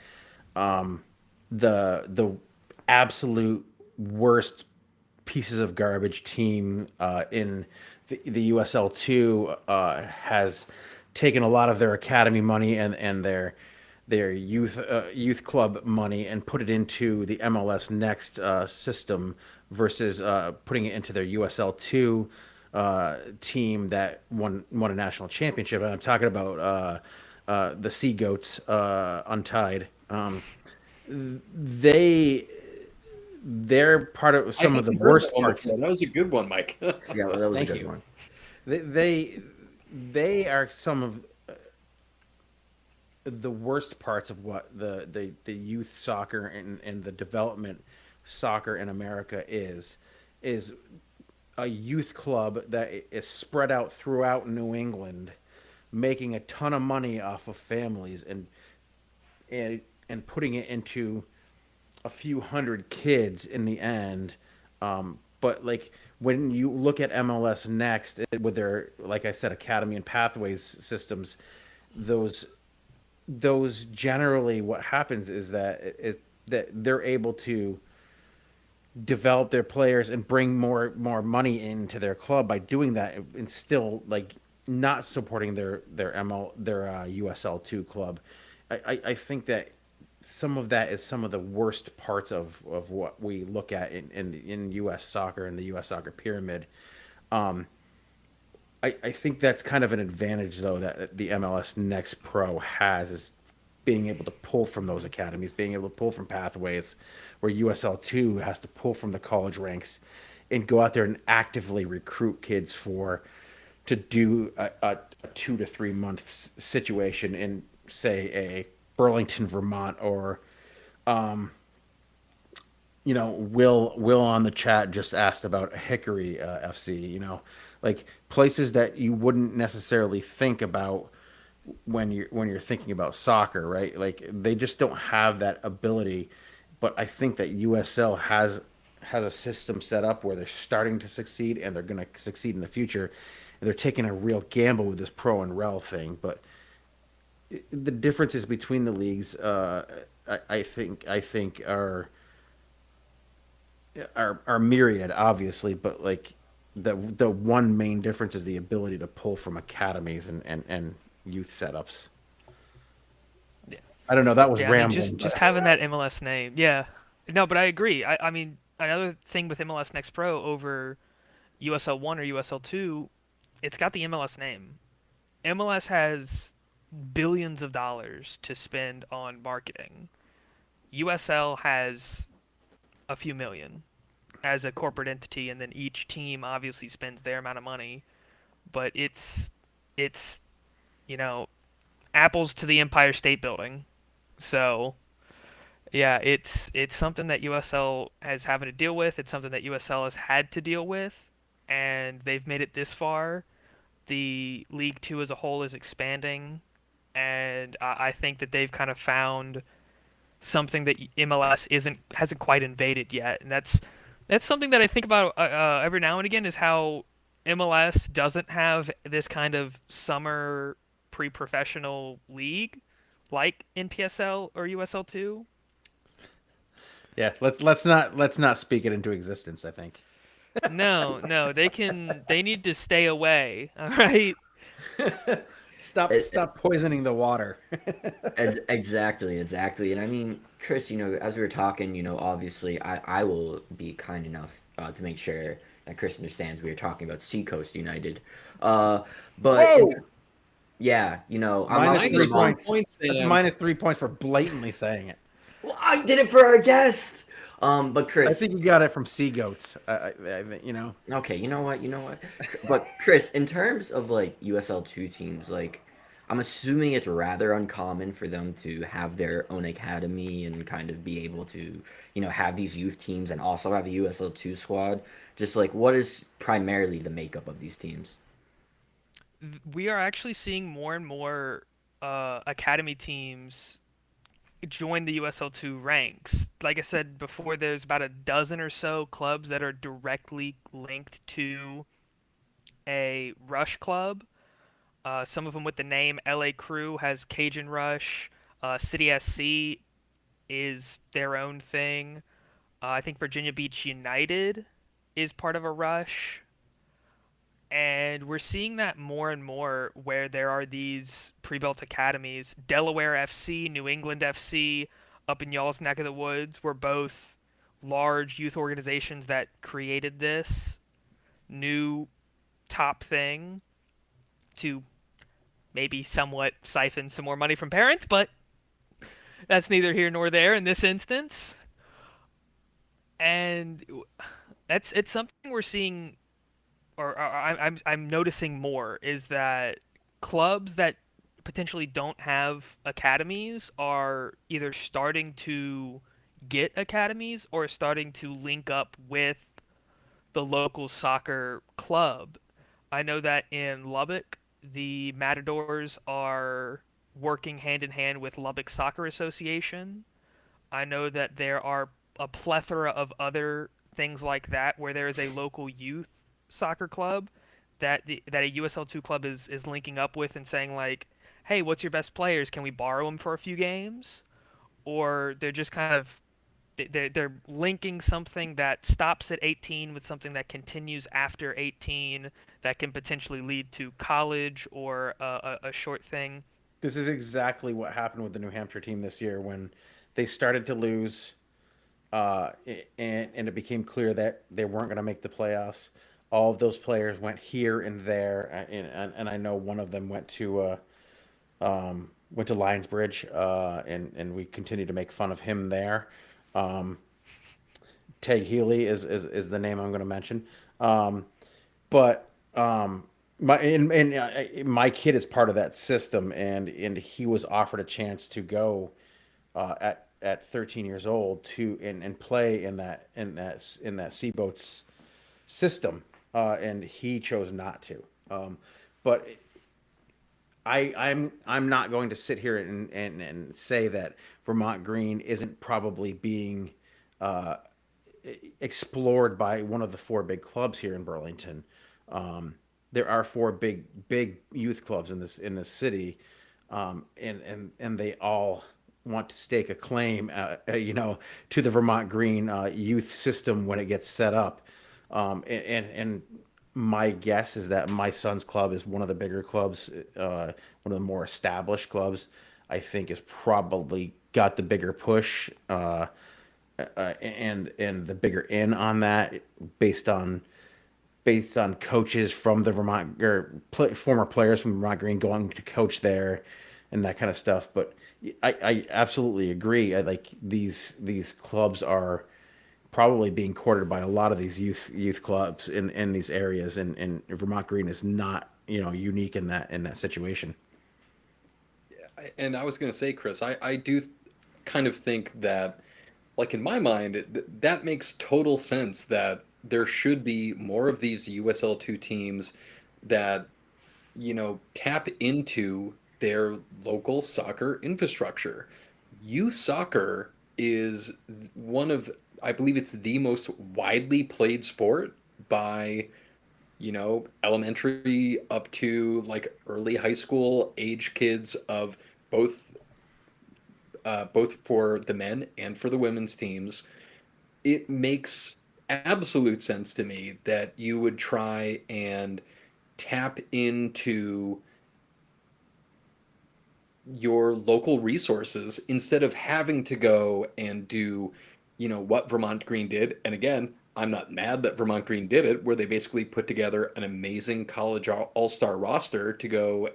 the absolute worst pieces of garbage team in the USL2 has taken a lot of their academy money and their youth club money and put it into the MLS Next system versus putting it into their USL2 team that won a national championship. And I'm talking about the Sea Goats, Untied. They they're part of I some of the haven't heard worst that one parts. before. That was a good one, Mike. Yeah, that was a Thank good you. one. They they are some of the worst parts of what the youth soccer and the development soccer in America is a youth club that is spread out throughout New England, making a ton of money off of families and and putting it into a few hundred kids in the end. But like when you look at MLS Next with their, like I said, Academy and Pathways systems, those those generally what happens is that they're able to develop their players and bring more money into their club by doing that and still like not supporting their USL2 club. I think that some of that is some of the worst parts of what we look at in US soccer and the US soccer pyramid. Um, I think that's kind of an advantage though that the MLS Next Pro has is being able to pull from those academies, being able to pull from pathways, where USL2 has to pull from the college ranks and go out there and actively recruit kids for to do a 2 to 3 month situation in say a Burlington, Vermont, or Will on the chat just asked about Hickory FC. Like places that you wouldn't necessarily think about when you're thinking about soccer, right? Like they just don't have that ability. But I think that USL has a system set up where they're starting to succeed and they're going to succeed in the future. And they're taking a real gamble with this pro and rel thing. But the differences between the leagues, I think are myriad, obviously, but like the one main difference is the ability to pull from academies and youth setups. Yeah. I don't know. That was Yeah, I mean, rambling, just but having that MLS name. Yeah. No, but I agree. I mean, another thing with MLS Next Pro over USL1 or USL2, it's got the MLS name. MLS has billions of dollars to spend on marketing. USL has a few million as a corporate entity, and then each team obviously spends their amount of money. But it's you know apples to the Empire State Building. So yeah, it's something that USL has having to deal with. It's something that USL has had to deal with, and they've made it this far. The League Two as a whole is expanding, and I think that they've kind of found something that MLS hasn't quite invaded yet, and that's something that I think about every now and again is how MLS doesn't have this kind of summer pre-professional league like NPSL or USL2. Yeah, let's not speak it into existence, I think. No, no, they need to stay away. All right. Stop It, stop poisoning the water. exactly. And I mean, Chris, as we were talking, obviously I will be kind enough to make sure that Chris understands we were talking about Seacoast United. Uh, but Whoa! yeah, I'm Minus from three Minus one Vermont. points. point, That's Sam. -3 points for blatantly saying it. Well, I did it for our guest. But I Chris, think you got it from sea goats. okay, you know what? But Chris, in terms of like USL2 teams, like I'm assuming it's rather uncommon for them to have their own academy and kind of be able to, have these youth teams and also have a USL2 squad. Just like what is primarily the makeup of these teams? We are actually seeing more and more academy teams join the USL2 ranks. Like I said before, there's about a dozen or so clubs that are directly linked to a Rush club. Some of them with the name LA Crew has Cajun Rush. City SC is their own thing. I think Virginia Beach United is part of a Rush. And we're seeing that more and more where there are these pre-built academies. Delaware FC, New England FC, up in y'all's neck of the woods were both large youth organizations that created this new top thing to maybe somewhat siphon some more money from parents, but that's neither here nor there in this instance. And it's something we're seeing, or I'm noticing more is that clubs that potentially don't have academies are either starting to get academies or starting to link up with the local soccer club. I know that in Lubbock, the Matadors are working hand in hand with Lubbock Soccer Association. I know that there are a plethora of other things like that where there is a local youth soccer club that a USL2 club is linking up with and saying like, "Hey, what's your best players? Can we borrow them for a few games?" Or they're just kind of they're linking something that stops at 18 with something that continues after 18 that can potentially lead to college or a short thing. This is exactly what happened with the New Hampshire team this year when they started to lose, and it became clear that they weren't going to make the playoffs. All of those players went here and there, and I know one of them went to Lionsbridge, and we continue to make fun of him there. Um, Tag Healy is the name I'm going to mention. Um, but my kid is part of that system, and he was offered a chance to go at 13 years old to and play in that Seaboats system, and he chose not to. But I'm not going to sit here and say that Vermont Green isn't probably being uh, explored by one of the four big clubs here in Burlington. There are four big youth clubs in this city, and they all want to stake a claim, to the Vermont Green youth system when it gets set up. And my guess is that my son's club is one of the bigger clubs, one of the more established clubs. I think is probably got the bigger push. And the bigger in on that based on coaches from the Vermont or former players from Vermont Green going to coach there and that kind of stuff. But I absolutely agree. I like these clubs are probably being courted by a lot of these youth clubs in these areas, and Vermont Green is not unique in that situation. And I was going to say, Chris, I do kind of think that, like in my mind, that makes total sense that there should be more of these USL2 teams that, tap into their local soccer infrastructure. Youth soccer is one of, I believe it's the most widely played sport by, elementary up to like early high school age kids of both both for the men and for the women's teams, it makes absolute sense to me that you would try and tap into your local resources instead of having to go and do, what Vermont Green did. And again, I'm not mad that Vermont Green did it, where they basically put together an amazing college all-star roster to go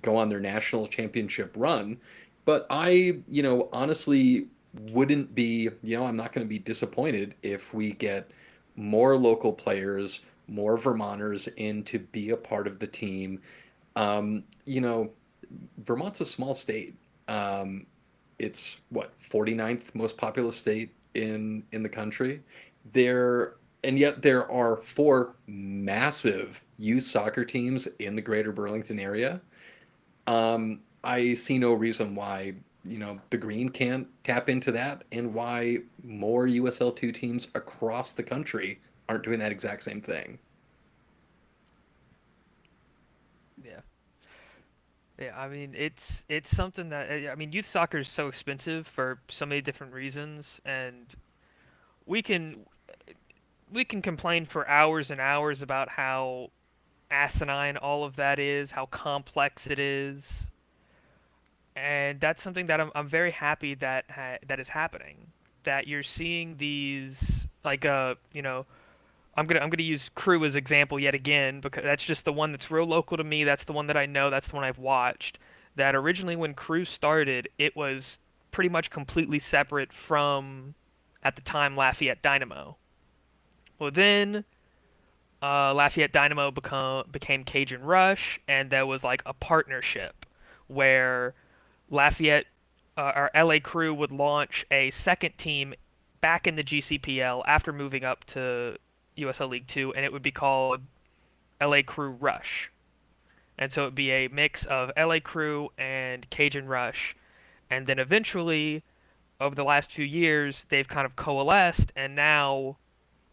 on their national championship run. But honestly wouldn't be, I'm not going to be disappointed if we get more local players, more Vermonters in to be a part of the team. Um, you know, Vermont's a small state. It's what, 49th most populous state in the country. There and yet there are four massive youth soccer teams in the greater Burlington area. I see no reason why, the Green can't tap into that, and why more USL2 teams across the country aren't doing that exact same thing. Yeah. Yeah, I mean it's something that I mean youth soccer is so expensive for so many different reasons, and we can we can complain for hours and hours about how asinine all of that is, how complex it is, and that's something that I'm very happy that that is happening. That you're seeing these like I'm gonna use Crew as example yet again because that's just the one that's real local to me. That's the one that I know. That's the one I've watched. That originally when Crew started, it was pretty much completely separate from at the time Lafayette Dynamo. Well, then Lafayette Dynamo became Cajun Rush, and there was like a partnership where Lafayette or LA Crew would launch a second team back in the GCPL after moving up to USL League Two, and it would be called LA Crew Rush. And so it would be a mix of LA Crew and Cajun Rush. And then eventually, over the last few years, they've kind of coalesced, and now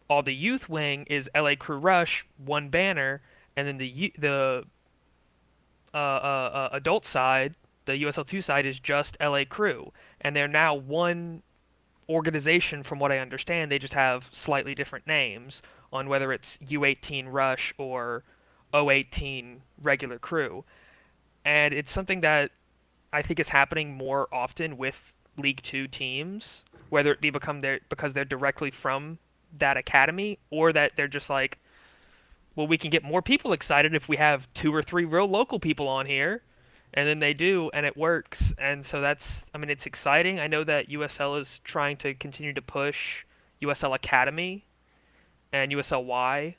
all the youth wing is LA Crew Rush, one banner, and then the adult side, the USL2 side, is just LA Crew, and they're now one organization. From what I understand, they just have slightly different names on whether it's U18 Rush or O18 regular Crew, and it's something that I think is happening more often with League Two teams, whether it be because they're directly from that academy, or that they're just like, well, we can get more people excited if we have two or three real local people on here, and then they do, and it works. And so that's, I mean, it's exciting. I know that USL is trying to continue to push USL Academy and USLY,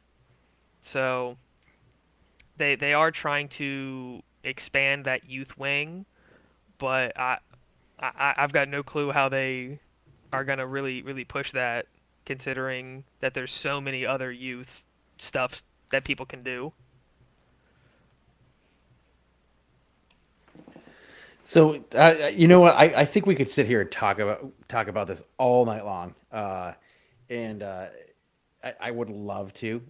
so they are trying to expand that youth wing, but I've got no clue how they are gonna really push that, considering that there's so many other youth stuff that people can do. So you know what? I think we could sit here and talk about this all night long, and I would love to.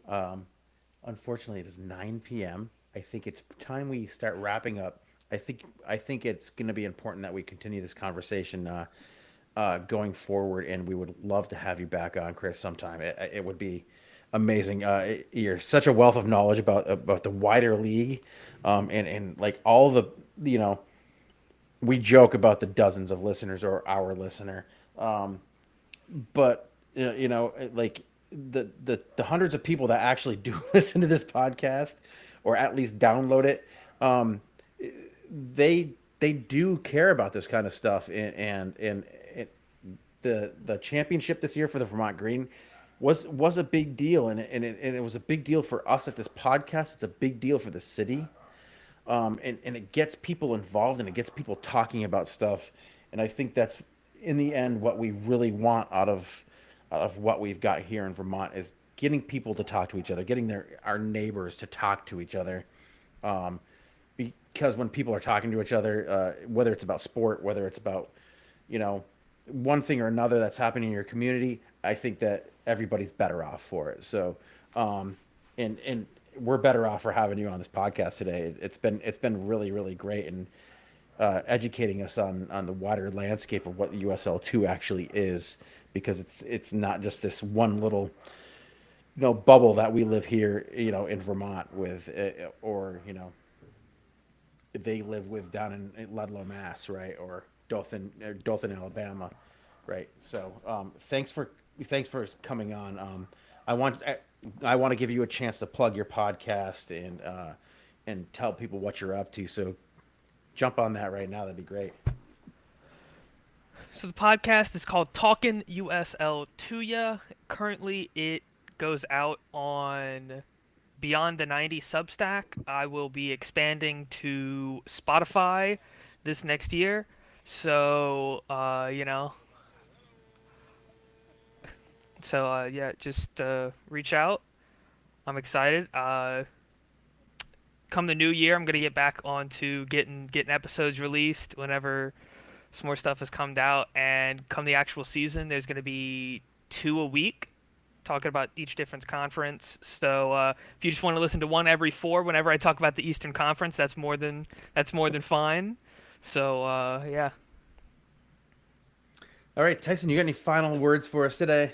Unfortunately, it is 9 p.m. I think it's time we start wrapping up. I think it's going to be important that we continue this conversation going forward, and we would love to have you back on, Chris, sometime. It would be amazing. You're such a wealth of knowledge about the wider league, and like all the you know we joke about the dozens of listeners or our listener, but like the hundreds of people that actually do listen to this podcast or at least download it, they do care about this kind of stuff, and the championship this year for the Vermont Green was a big deal, and it was a big deal for us at this podcast. It's a big deal for the city, and it gets people involved, and it gets people talking about stuff, and I think that's in the end what we really want out of what we've got here in Vermont is getting people to talk to each other, getting our neighbors to talk to each other. Because when people are talking to each other, whether it's about sport, whether it's about, one thing or another that's happening in your community, I think that everybody's better off for it. So, and we're better off for having you on this podcast today. It's been really, really great. And educating us on the wider landscape of what the USL2 actually is, because it's not just this one little bubble that we live here in Vermont with, or they live with down in Ludlow, Mass, right, or Dothan, Alabama, right. So thanks for coming on. I want to give you a chance to plug your podcast and tell people what you're up to. So jump on that right now. That'd be great. So the podcast is called Talkin' USL to Ya. Currently, it goes out on Beyond the 90 Substack. I will be expanding to Spotify this next year. So, yeah, just reach out. I'm excited. Come the new year, I'm gonna get back onto getting episodes released whenever some more stuff has come out, and come the actual season, there's gonna be 2 a week, talking about each different conference. So if you just want to listen to one every 4, whenever I talk about the Eastern Conference, that's more than fine. So yeah. All right, Tyson, you got any final words for us today?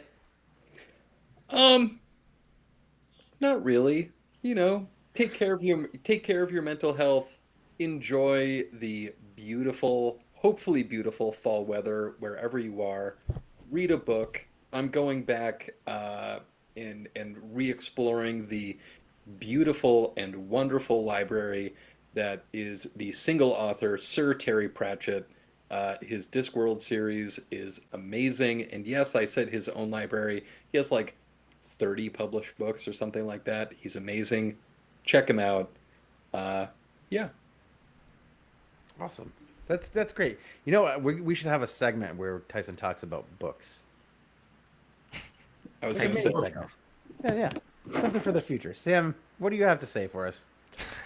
Not really. Take care of your mental health. Enjoy the beautiful, hopefully beautiful fall weather wherever you are. Read a book. I'm going back and re-exploring the beautiful and wonderful library that is the single author Sir Terry Pratchett. His Discworld series is amazing, and yes, I said his own library. He has like 30 published books or something like that. He's amazing. Check him out. Yeah. Awesome. That's great. You know what? We should have a segment where Tyson talks about books. I was Like going a to mini say, segment. Yeah. Something for the future. Sam, what do you have to say for us?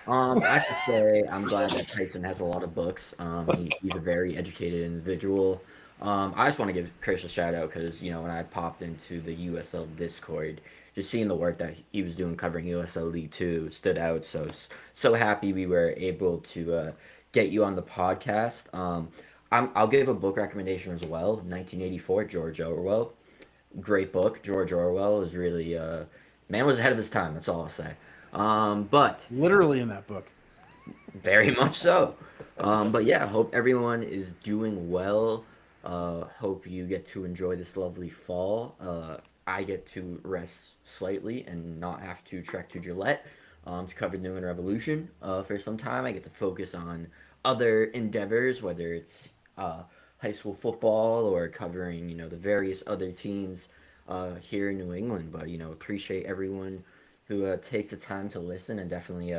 I have to say I'm glad that Tyson has a lot of books. He's a very educated individual. I just want to give Chris a shout out because when I popped into the USL Discord, just seeing the work that he was doing covering USL League Two stood out. So happy we were able to get you on the podcast. I'll give a book recommendation as well. 1984, George Orwell. Great book. George Orwell is really man was ahead of his time. That's all I'll say. But Literally in that book. very much so. But yeah, hope everyone is doing well. Hope you get to enjoy this lovely fall. I get to rest slightly and not have to trek to Gillette to cover New England Revolution for some time. I get to focus on other endeavors, whether it's high school football or covering the various other teams here in New England. But appreciate everyone who takes the time to listen, and definitely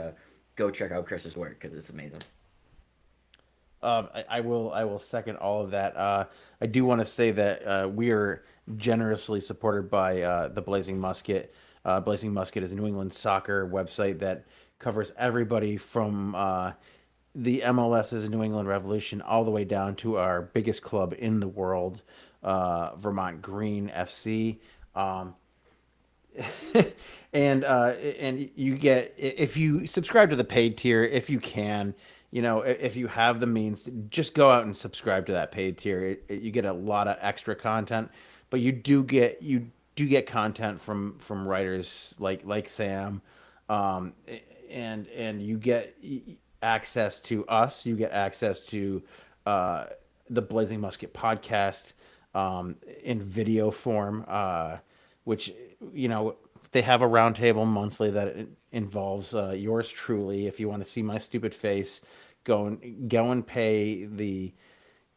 go check out Chris's work because it's amazing. I will second all of that. I do want to say that we are generously supported by the Blazing Musket. Blazing Musket is a New England soccer website that covers everybody from the MLS's New England Revolution all the way down to our biggest club in the world, Vermont Green FC. And you get, if you subscribe to the paid tier, if you can, if you have the means, just go out and subscribe to that paid tier. You get a lot of extra content, but you do get content from writers like Sam, and you get access to us. You get access to the Blazing Musket podcast in video form, which they have a roundtable monthly that involves yours truly. If you want to see my stupid face, go and pay the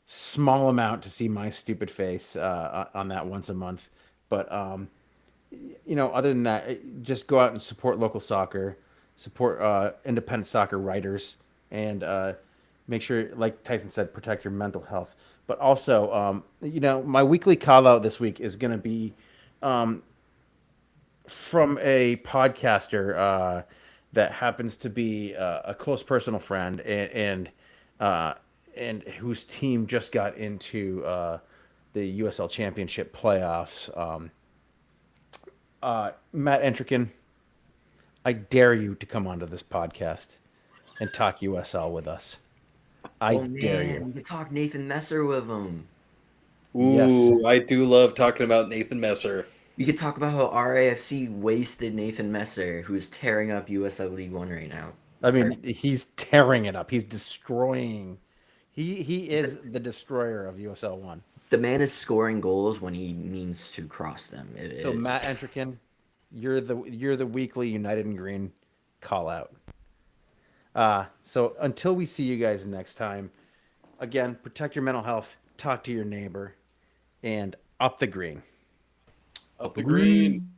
small amount to see my stupid face on that once a month. But other than that, just go out and support local soccer, support independent soccer writers, and make sure, like Tyson said, protect your mental health. But also, my weekly call out this week is going to be from a podcaster that happens to be a close personal friend, and whose team just got into the USL Championship playoffs. Matt Entrikin, I dare you to come onto this podcast and talk USL with us. I Oh dare man, you. we could talk Nathan Messer with him. Yes. Ooh, I do love talking about Nathan Messer. We could talk about how RAFC wasted Nathan Messer, who's tearing up USL League One right now. I mean, he's tearing it up. He's destroying. He The, is the destroyer of USL One. the man is scoring goals when he means to cross them. So Matt Entrekin, you're the weekly United in Green call out. So until we see you guys next time, again, protect your mental health, talk to your neighbor, and up the green. Up the green.